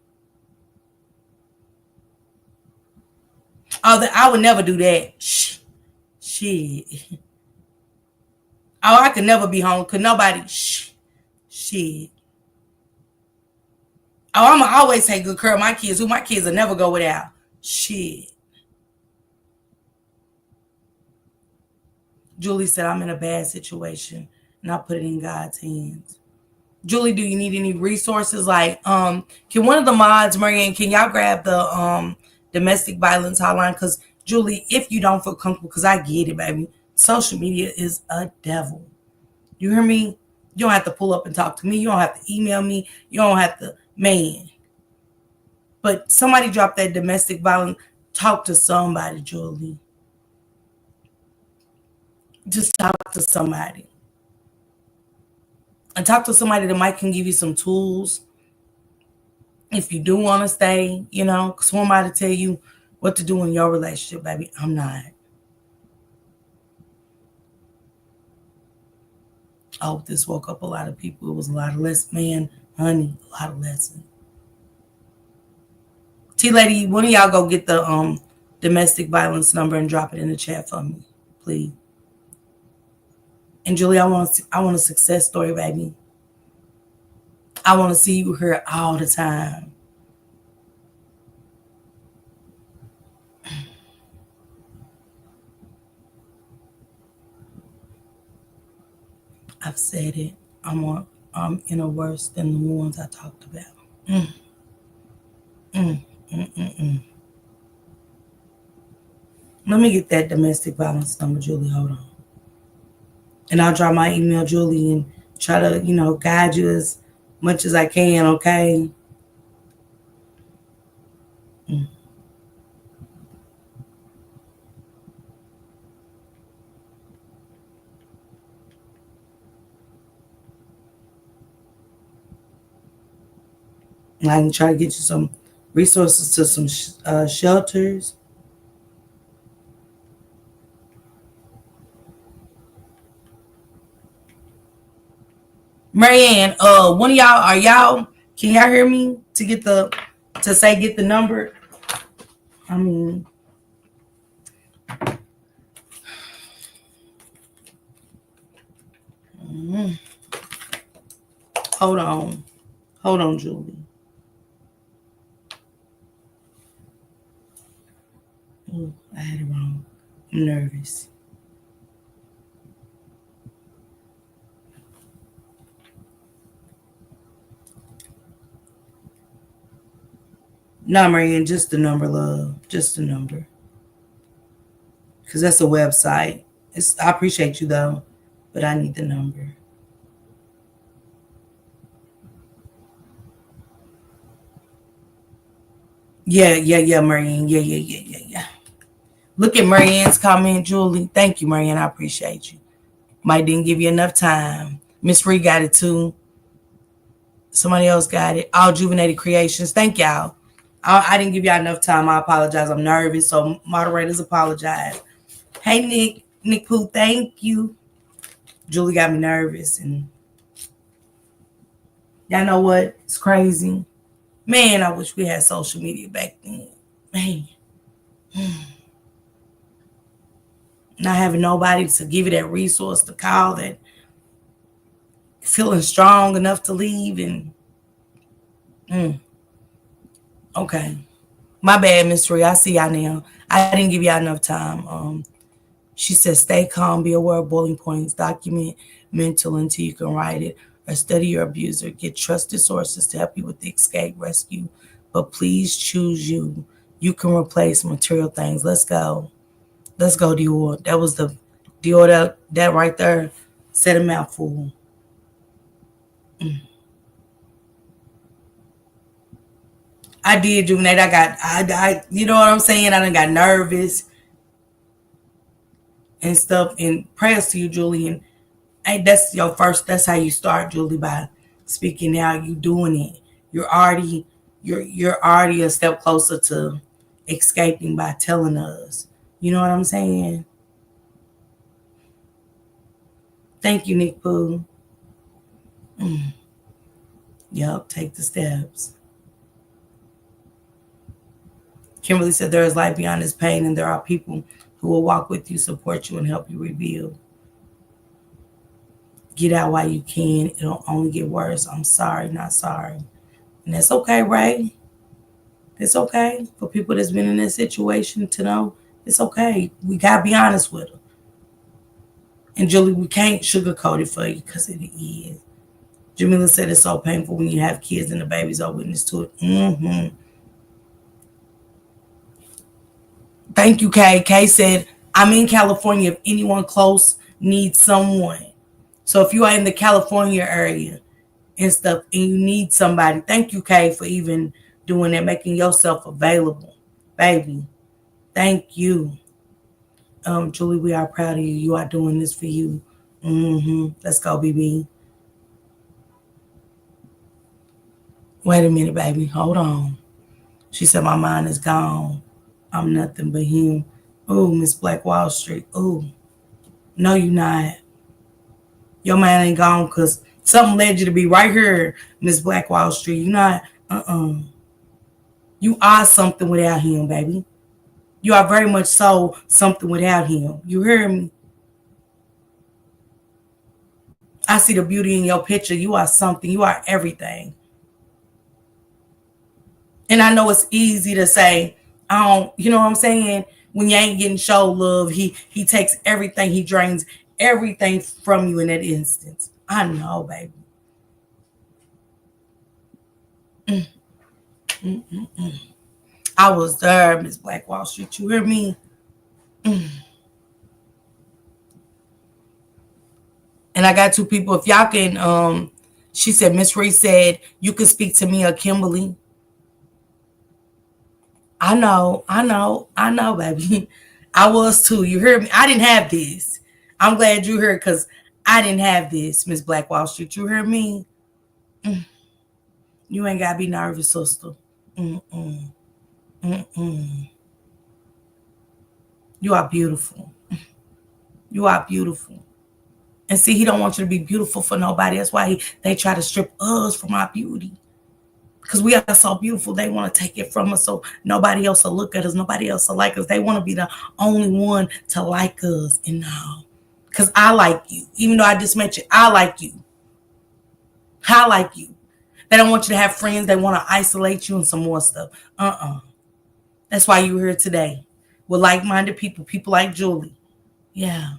Oh, I would never do that. Shit. Oh, I could never be home. Could nobody. Shit. Oh, I'ma always take good care of my kids. Who my kids will never go without. Shit. Julie said, I'm in a bad situation and I put it in God's hands. Julie, do you need any resources? Like, can one of the mods, Marianne, can y'all grab the domestic violence hotline? Because Julie, if you don't feel comfortable, because I get it, baby, social media is a devil. You hear me? You don't have to pull up and talk to me. You don't have to email me. You don't have to, man. But somebody dropped that domestic violence. Talk to somebody, Julie. Just talk to somebody. And talk to somebody that might can give you some tools. If you do want to stay, you know, because who am I to tell you what to do in your relationship, baby? I'm not. I hope this woke up a lot of people. It was a lot of lessons, man, honey, a lot of lessons. T-Lady, one of y'all go get the domestic violence number and drop it in the chat for me, please. And Julie, I want a success story, baby. I want to see you here all the time. I've said it. I'm in a worse than the ones I talked about. Let me get that domestic violence number, Julie. Hold on. And I'll drop my email, Julie, and try to, guide you as much as I can, okay? And I can try to get you some resources to some shelters. Marianne, one of y'all, can y'all hear me to get the number? I mean, hold on, Julie. Oh, I had it wrong. I'm nervous. No, Marianne, just the number, love. Just the number. Because that's a website. I appreciate you, though, but I need the number. Yeah, Marianne. Yeah. Look at Marianne's comment, Julie. Thank you, Marianne. I appreciate you. Mike didn't give you enough time. Miss Ree got it, too. Somebody else got it. All Juvenated Creations. Thank y'all. I didn't give y'all enough time. I apologize. I'm nervous, so moderators apologize. Hey, Nick Pooh, thank you. Julie got me nervous, and y'all know what? It's crazy. Man, I wish we had social media back then. Man. Not having nobody to give you that resource to call, that feeling strong enough to leave, and okay. My bad, Miss Ree. I see y'all now. I didn't give y'all enough time. She said, stay calm, be aware of boiling points, document mental until you can write it, or study your abuser. Get trusted sources to help you with the escape rescue. But please choose you. You can replace material things. Let's go. Let's go, Dior. That was the Dior that right there said a mouthful. I did, Juvenate. I you know what I'm saying? I done got nervous and stuff. And prayers to you, Julie. And that's how you start, Julie, by speaking out. You doing it. You're already a step closer to escaping by telling us. You know what I'm saying? Thank you, Nick Pooh. Yep, take the steps. Kimberly said there is light beyond this pain, and there are people who will walk with you, support you, and help you rebuild. Get out while you can. It'll only get worse. I'm sorry, not sorry. And that's okay, Ray. It's okay for people that's been in this situation to know it's okay. We got to be honest with them. And Julie, we can't sugarcoat it for you because it is. Jamila said it's so painful when you have kids and the babies are witness to it. Thank you, Kay. Kay said, I'm in California if anyone close needs someone. So if you are in the California area and stuff and you need somebody, thank you, Kay, for even doing that, making yourself available. Baby, thank you. Julie, we are proud of you. You are doing this for you. Let's go, BB. Wait a minute, baby. Hold on. She said, my mind is gone. I'm nothing but him. Oh, Miss Black Wall Street. Oh, no, you not. Your mind ain't gone because something led you to be right here, Miss Black Wall Street. You not, You are something without him, baby. You are very much so something without him. You hear me? I see the beauty in your picture. You are something. You are everything. And I know it's easy to say, I don't, you know what I'm saying? When you ain't getting show love, he takes everything, he drains everything from you in that instance. I know, baby. I was there, Miss Black Wall Street. You hear me? And I got two people. If y'all can, she said, Miss Reese said, you could speak to me or Kimberly. I know, baby. I was too. You heard me? I didn't have this. I'm glad you heard because I didn't have this, Miss Black Wall Street. You heard me? You ain't gotta be nervous, sister. Mm-mm. Mm-mm. You are beautiful. You are beautiful. And see, he don't want you to be beautiful for nobody. That's why they try to strip us from our beauty. Because we are so beautiful, they want to take it from us so nobody else will look at us, nobody else will like us. They want to be the only one to like us. And no, because I like you. Even though I just met you, I like you. I like you. They don't want you to have friends. They want to isolate you and some more stuff. That's why you're here today with like-minded people, people like Julie. Yeah.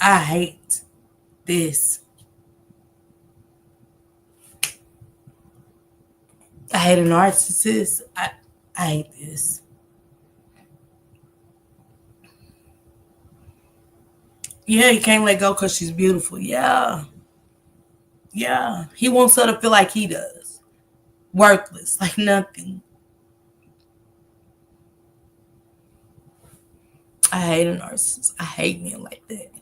I hate this. I hate a narcissist. I hate this. Yeah, he can't let go because she's beautiful. Yeah. Yeah. He wants her to feel like he does. Worthless, like nothing. I hate a narcissist. I hate men like that.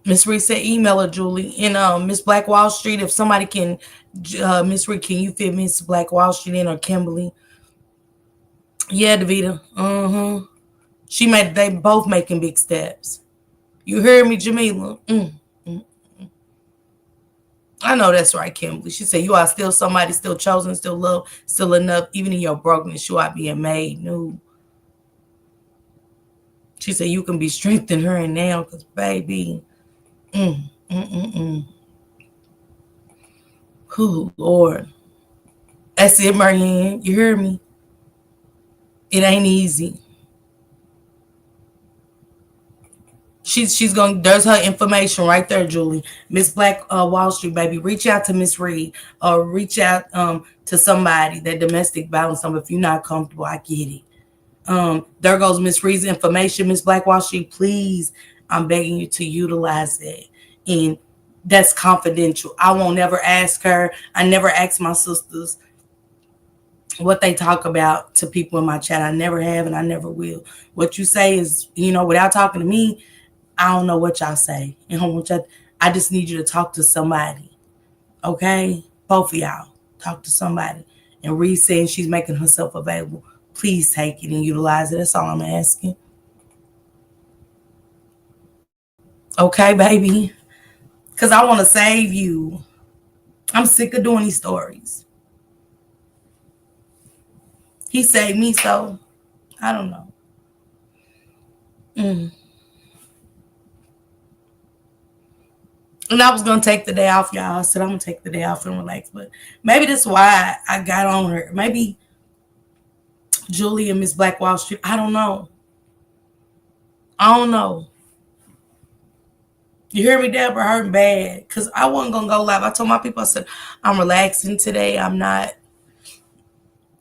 Miss Reed said email her, Julie. And Miss Black Wall Street, if somebody can, Miss Reed, can you fit Miss Black Wall Street in, or Kimberly? Yeah, Davita. They both making big steps. You heard me, Jamila? I know that's right, Kimberly. She said, you are still somebody, still chosen, still loved, still enough. Even in your brokenness, you are being made new. She said, you can be strengthened her and now, because, baby, oh, Lord. That's it, Marianne. You hear me? It ain't easy. She's going. There's her information right there, Julie. Miss Black Wall Street, baby. Reach out to Miss Reed, or reach out to somebody, that domestic violence number. If you're not comfortable, I get it. There goes Miss Reed's information. Miss Black Wall Street, please, I'm begging you to utilize that. And that's confidential. I won't never ask her. I never ask my sisters what they talk about to people in my chat. I never have, and I never will. What you say is, without talking to me, I don't know what y'all say. I just need you to talk to somebody. Okay? Both of y'all. Talk to somebody. And Reed saying she's making herself available. Please take it and utilize it. That's all I'm asking. Okay, baby? Because I want to save you. I'm sick of doing these stories. He saved me, so I don't know. And I was going to take the day off, y'all. I said I'm going to take the day off and relax. But maybe that's why I got on her. Maybe Julie and Miss Black Wall Street. I don't know. You hear me, Deborah? Hurting bad. Because I wasn't going to go live. I told my people, I said, I'm relaxing today. I'm not.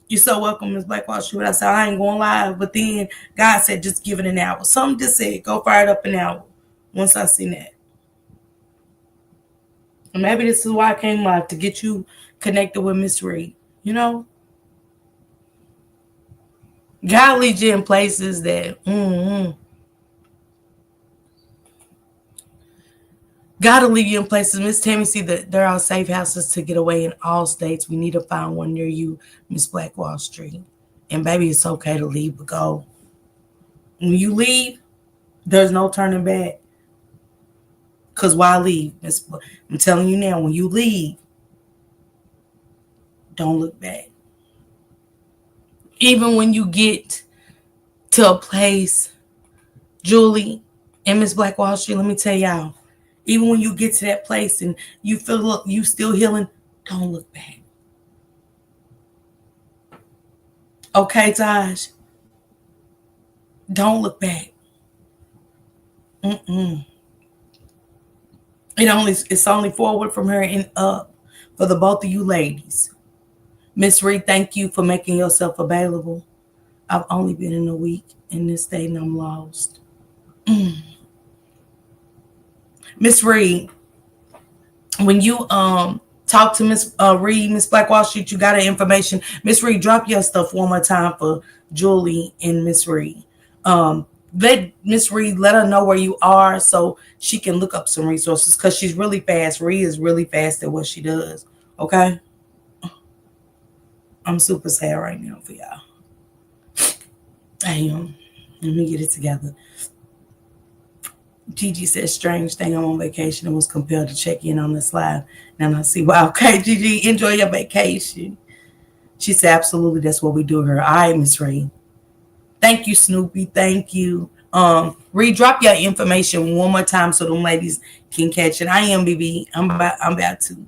You're so welcome, Miss Black Wall Street. I said, I ain't going live. But then God said, just give it an hour. Something just said, go fire it up an hour. Once I seen that. And maybe this is why I came live, to get you connected with Miss Reed. God leads you in places that, God will lead you in places. Miss Tammy, see that there are safe houses to get away in all states. We need to find one near you, Miss Black Wall Street. And baby, it's okay to leave, but go. When you leave, there's no turning back. Because why leave? I'm telling you now, when you leave, don't look back. Even when you get to a place, Julie and Miss Black Wall Street, let me tell y'all, even when you get to that place and you feel, look, you still healing, don't look back. Okay, Taj? Don't look back. It's only forward from here and up for the both of you ladies. Miss Reed, thank you for making yourself available. I've only been in a week in this state and I'm lost. Miss Reed, when you talk to Miss Reed, Miss Black Wall Street, you got her information. Miss Reed, drop your stuff one more time for Julie and Miss Reed. Let Miss Reed, let her know where you are so she can look up some resources, because she's really fast. Reed is really fast at what she does. Okay? I'm super sad right now for y'all. I am. Let me get it together. Gigi said, strange thing, I'm on vacation and was compelled to check in on this live. And I see, wow, okay, Gigi, enjoy your vacation. She said, absolutely, that's what we do here. All right, Miss Reed. Thank you, Snoopy. Thank you. Reed, drop your information one more time so them ladies can catch it. I am, BB. I'm about to.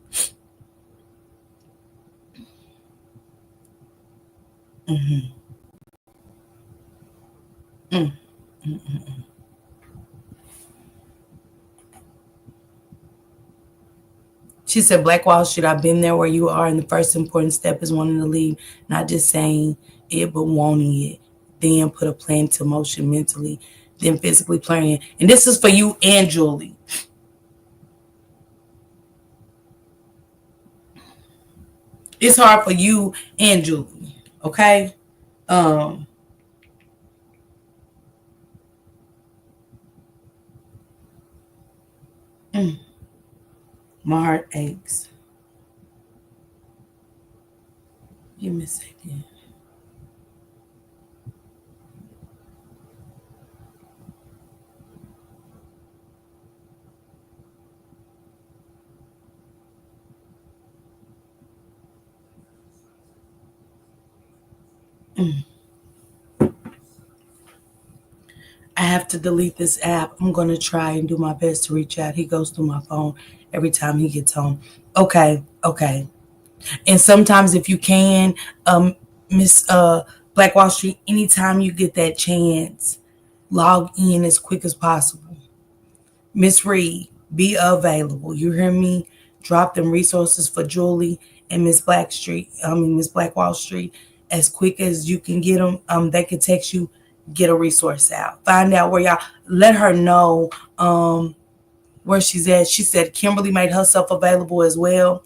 She said, Black Wall Street, I've been there where you are, and the first important step is wanting to leave, not just saying it, but wanting it. Then put a plan to motion mentally, then physically planning. And this is for you and Julie. It's hard for you and Julie, okay? My heart aches. Give me a second. I have to delete this app. I'm going to try and do my best to reach out. He goes through my phone every time he gets home. Okay, okay. And sometimes if you can, Miss Black Wall Street, anytime you get that chance, log in as quick as possible. Miss Reed, be available. You hear me? Drop them resources for Julie and Miss Black Wall Street as quick as you can get them. They can text you, get a resource out. Find out where y'all. Let her know where she's at. She said Kimberly made herself available as well.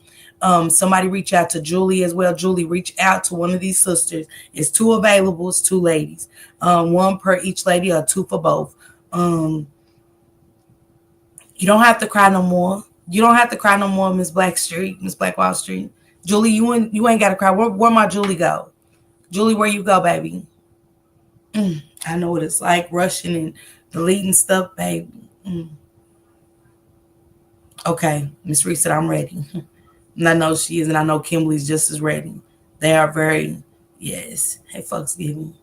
Somebody reach out to Julie as well. Julie, reach out to one of these sisters. It's two available. It's two ladies. One per each lady or two for both. You don't have to cry no more. You don't have to cry no more, Miss Black Wall Street. Julie, you ain't got to cry. Where my Julie go? Julie, where you go, baby? I know what it's like, rushing and deleting stuff, baby. Okay, Miss Reese said I'm ready. And I know she is, and I know Kimberly's just as ready. They are very, yes. Hey, folks, give me.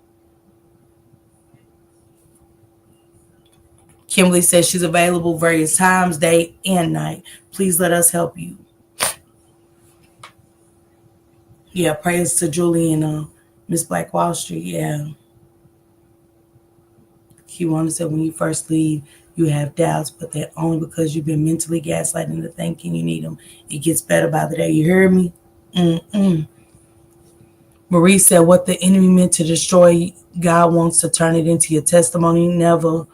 Kimberly says she's available various times, day and night. Please let us help you. Yeah, prayers to Julie and Miss Black Wall Street. Yeah. Kiwana said when you first leave, you have doubts, but they're only because you've been mentally gaslighting into thinking you need them. It gets better by the day. You hear me? Marie said what the enemy meant to destroy, God wants to turn it into your testimony. Never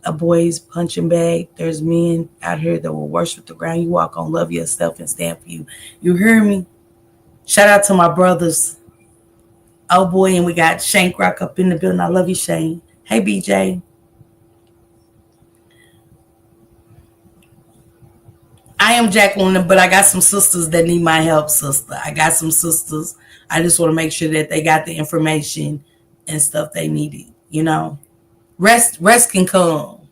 a boy's punching bag. There's men out here that will worship the ground you walk on, love yourself, and stand for you. You hear me? Shout out to my brothers. Oh boy, and we got Shane Rock up in the building. I love you, Shane. Hey, BJ. I am Jacqueline, but I got some sisters that need my help, sister. I got some sisters. I just want to make sure that they got the information and stuff they needed. You know, rest can come.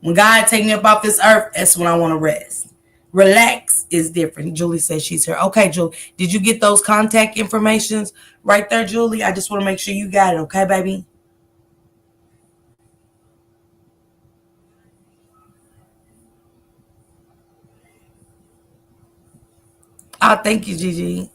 When God take me up off this earth, that's when I want to rest. Relax is different. Julie says she's here. Okay, Julie, did you get those contact informations right there, Julie? I just want to make sure you got it. Okay, baby? Oh, thank you, Gigi.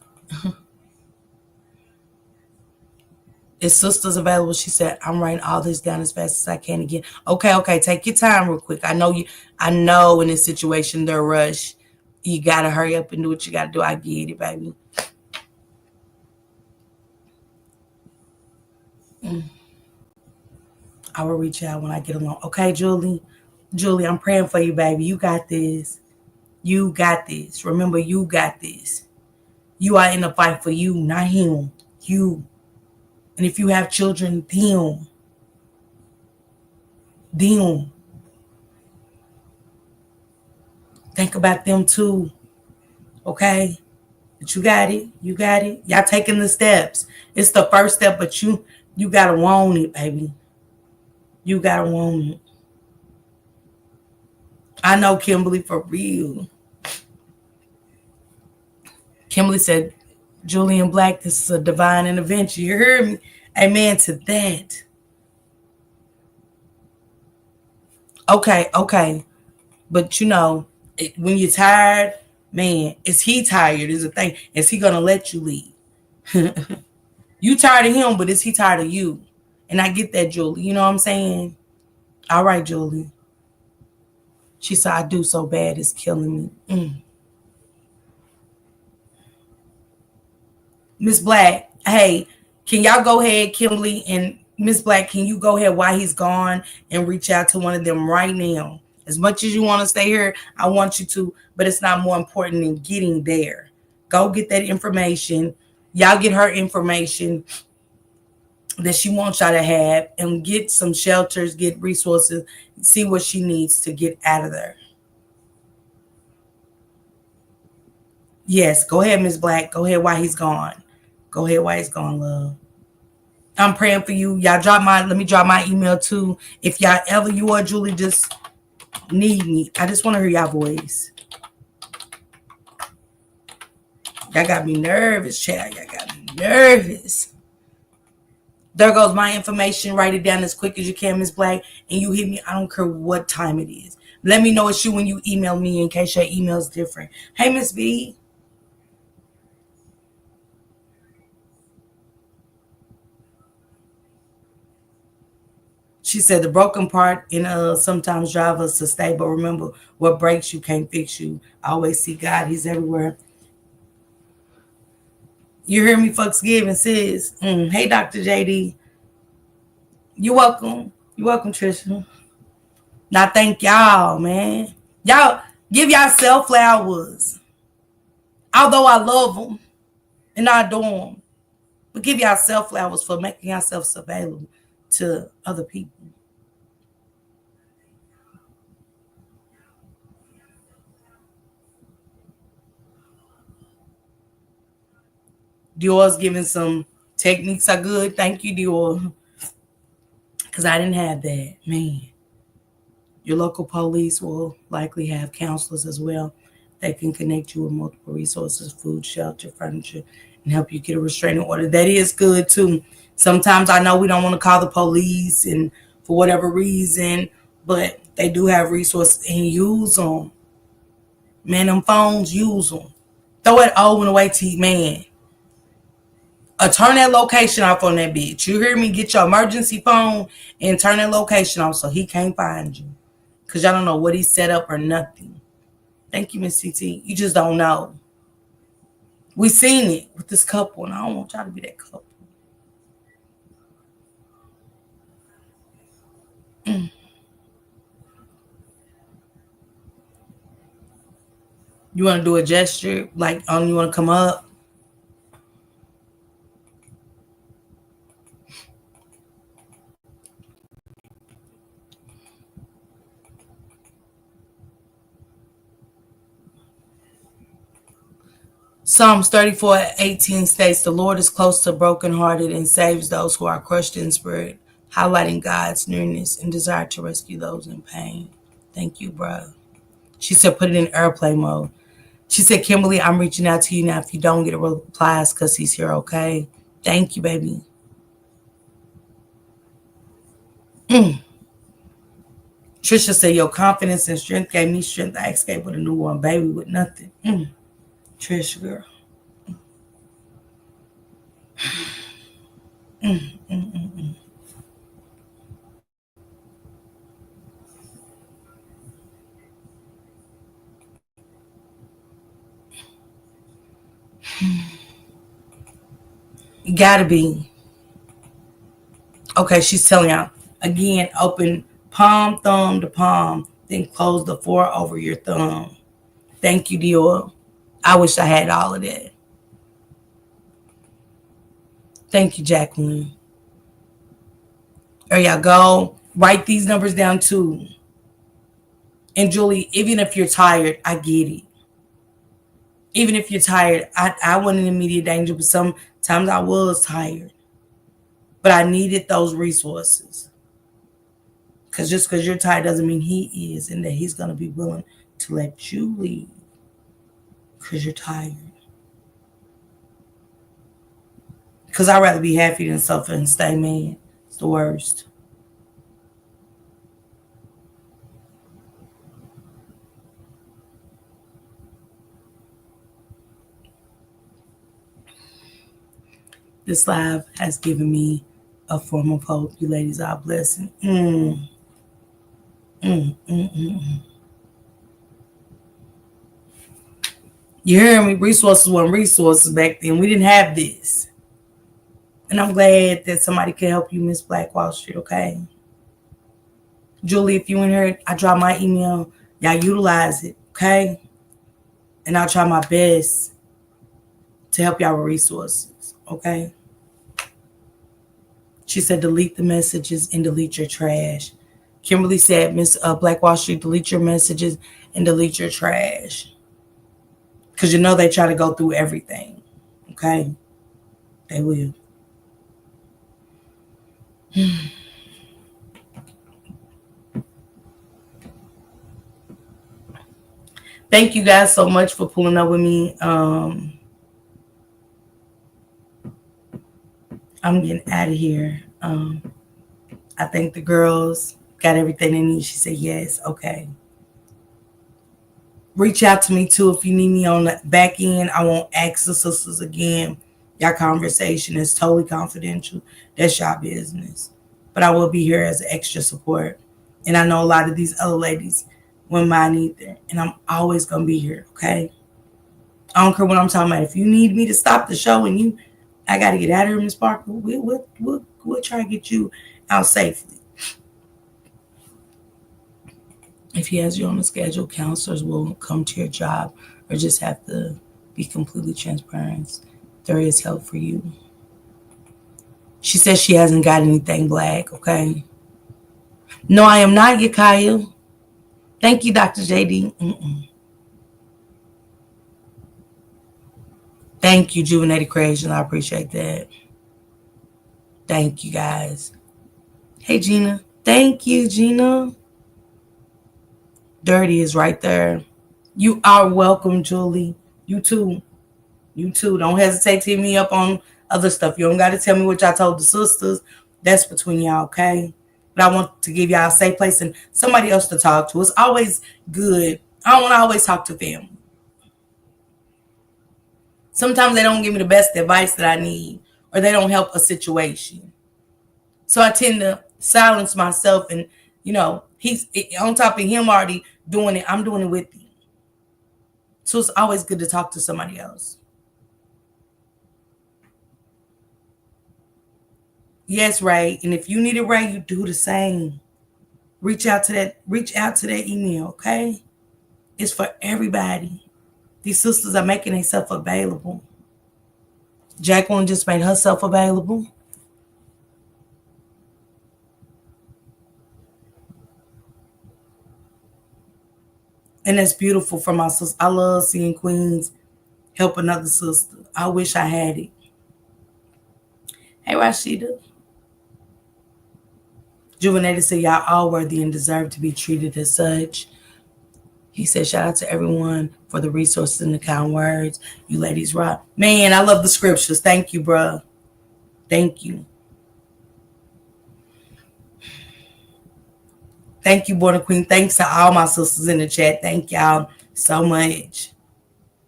Is sisters available? She said, I'm writing all this down as fast as I can again. Okay, take your time real quick. I know in this situation they're rushed. You gotta hurry up and do what you gotta do. I get it, baby. I will reach out when I get along. Okay, Julie. Julie, I'm praying for you, baby. You got this. You got this. Remember, you got this. You are in a fight for you, not him. You. And if you have children, them. Them. Think about them too. Okay? But you got it. You got it. Y'all taking the steps. It's the first step, but you gotta want it, baby. You gotta want it. I know Kimberly for real. Kimberly said, Julian Black, this is a divine intervention. You heard me? Amen to that. Okay. But you know, when you're tired, man, is he tired? Is the thing. Is he gonna let you leave? You tired of him, but is he tired of you? And I get that, Julie. You know what I'm saying? All right, Julie. She said, I do so bad, it's killing me. Miss Black, hey, can y'all go ahead, Kimberly and Miss Black, can you go ahead while he's gone and reach out to one of them right now? As much as you want to stay here, I want you to, but it's not more important than getting there. Go get that information. Y'all get her information that she wants y'all to have and get some shelters, get resources, see what she needs to get out of there. Yes, go ahead, Miss Black. Go ahead while he's gone. Go ahead while he's gone, love. I'm praying for you. Y'all let me drop my email too. If y'all ever, you or Julie just need me. I just want to hear y'all voice. Y'all got me nervous, child. Y'all got me nervous. There goes my information. Write it down as quick as you can, Miss Black. And you hit me. I don't care what time it is. Let me know it's you when you email me in case your email is different. Hey, Miss B. She said the broken part in sometimes drive us to stay, but remember what breaks you can't fix you. I always see God, he's everywhere. You hear me, folks giving, sis. Hey, Dr. JD. You're welcome. You're welcome, Trisha. Now thank y'all, man. Y'all give yourself flowers. Although I love them and I adore them. But give yourself flowers for making yourselves available to other people. Dior's giving some techniques are good. Thank you, Dior. Because I didn't have that. Man. Your local police will likely have counselors as well. They can connect you with multiple resources, food, shelter, furniture, and help you get a restraining order. That is good too. Sometimes I know we don't want to call the police and for whatever reason, but they do have resources and use them. Man, them phones, use them. Throw it over and away to you, man. Turn that location off on that bitch. You hear me? Get your emergency phone and turn that location off so he can't find you. Because y'all don't know what he set up or nothing. Thank you, Miss CT. You just don't know. We seen it with this couple, and I don't want y'all to be that couple. You want to do a gesture? Like, you want to come up? Psalms 34:18 states, the Lord is close to brokenhearted and saves those who are crushed in spirit, highlighting God's nearness and desire to rescue those in pain. Thank you, bro. She said, put it in airplane mode. She said, Kimberly, I'm reaching out to you now. If you don't get a reply, it's because he's here, okay? Thank you, baby. Trisha said, your confidence and strength gave me strength. I escaped with a newborn baby with nothing. Trisha, girl. You gotta be. Okay, she's telling y'all. Again, open palm, thumb to palm, then close the four over your thumb. Thank you, Dior. I wish I had all of that. Thank you, Jacqueline. There y'all go. Write these numbers down too. And Julie, even if you're tired, I get it. Even if you're tired, I wasn't in immediate danger, but sometimes I was tired. But I needed those resources. Because just because you're tired doesn't mean he is, and that he's going to be willing to let you leave because you're tired. Because I'd rather be happy than suffer and stay mad. It's the worst. This live has given me a form of hope. You ladies are blessed. You hear me? Resources weren't resources back then. We didn't have this. And I'm glad that somebody can help you, Miss Black Wall Street, okay? Julie, if you in here, I drop my email. Y'all utilize it, okay? And I'll try my best to help y'all with resources, okay? She said, delete the messages and delete your trash. Kimberly said, Miss Black Wall Street, delete your messages and delete your trash. Because you know they try to go through everything. Okay? They will. Thank you guys so much for pulling up with me. I'm getting out of here. I think the girls got everything they need. She said yes. Okay. Reach out to me too if you need me on the back end. I won't ask the sisters again. Your conversation is totally confidential. That's your business. But I will be here as extra support. And I know a lot of these other ladies wouldn't mind either. And I'm always going to be here, okay? I don't care what I'm talking about. If you need me to stop the show and I got to get out of here, Miss Parker, we'll try to get you out safely. If he has you on the schedule, counselors will come to your job or just have to be completely transparent. There is help for you. She says she hasn't got anything black, okay? No, I am not, Yakaya. Thank you, Dr. JD. Thank you, Juvenated Creation. I appreciate that. Thank you, guys. Hey, Gina. Thank you, Gina. Dirty is right there. You are welcome, Julie. You too. You too. Don't hesitate to hit me up on other stuff. You don't got to tell me what y'all told the sisters. That's between y'all, okay? But I want to give y'all a safe place and somebody else to talk to. It's always good. I don't want to always talk to family. Sometimes they don't give me the best advice that I need or they don't help a situation. So I tend to silence myself and, he's on top of him already doing it. I'm doing it with him. So it's always good to talk to somebody else. Yes, Ray. And if you need it, Ray, you do the same. Reach out to that email, okay? It's for everybody. These sisters are making themselves available. Jacqueline just made herself available. And that's beautiful for my sister. I love seeing queens help another sister. I wish I had it. Hey, Rashida. Juvenated said, y'all all worthy and deserve to be treated as such. He said, shout out to everyone for the resources and the kind words. You ladies rock. Man, I love the scriptures. Thank you, bruh. Thank you. Thank you, Border Queen. Thanks to all my sisters in the chat. Thank y'all so much.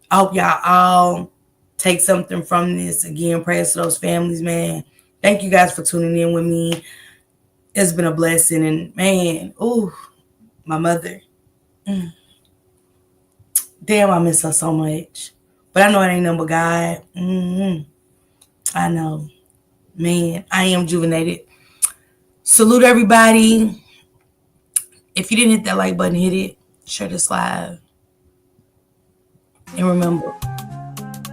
I hope y'all all take something from this. Again, prayers to those families, man. Thank you guys for tuning in with me. It's been a blessing. And, man, my mother. Damn, I miss her so much. But I know it ain't nothing but God. I know. Man, I am juvenated. Salute everybody. If you didn't hit that like button, hit it. Share this live. And remember,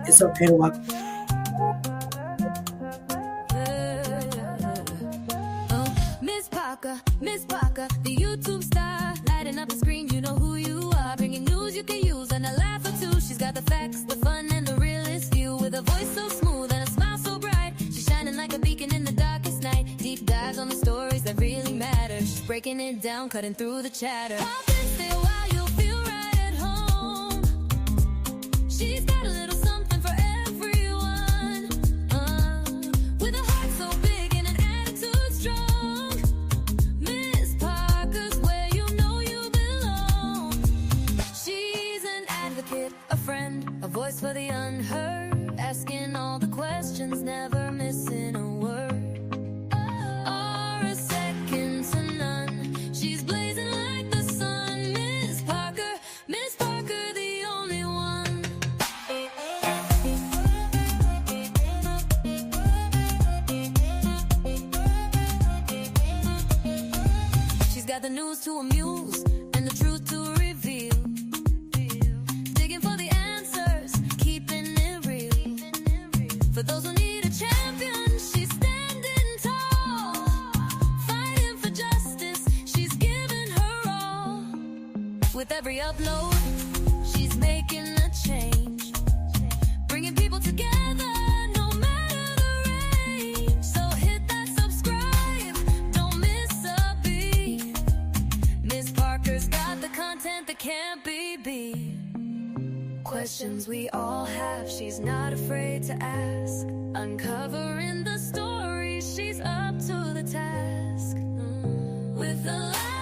it's okay to walk. Miss Parker, the YouTube star, lighting up the screen, you know who you are, bringing news you can use and a laugh or two. She's got the facts, the fun, and the realest view, with a voice so smooth and a smile so bright. She's shining like a beacon in the darkest night. Deep dives on the stories that really matter. She's breaking it down, cutting through the chatter. Pop and stay a while, you'll feel right at home. She's got a little something for everyone, with a heart so big and an attitude strong. Miss Parker's where you know you belong. She's an advocate, a friend, a voice for the unheard, asking all the questions, never missing a word. Or a second to none. She's blazing like the sun. Miss Parker, the only one. She's got the news to amuse and the truth to reveal. Digging for the answers, keeping it real. For those who need a champion, she's standing tall. Fighting for justice, she's giving her all. With every upload, she's making a change. questions we all have, she's not afraid to ask. Uncovering the story, she's up to the task. With the light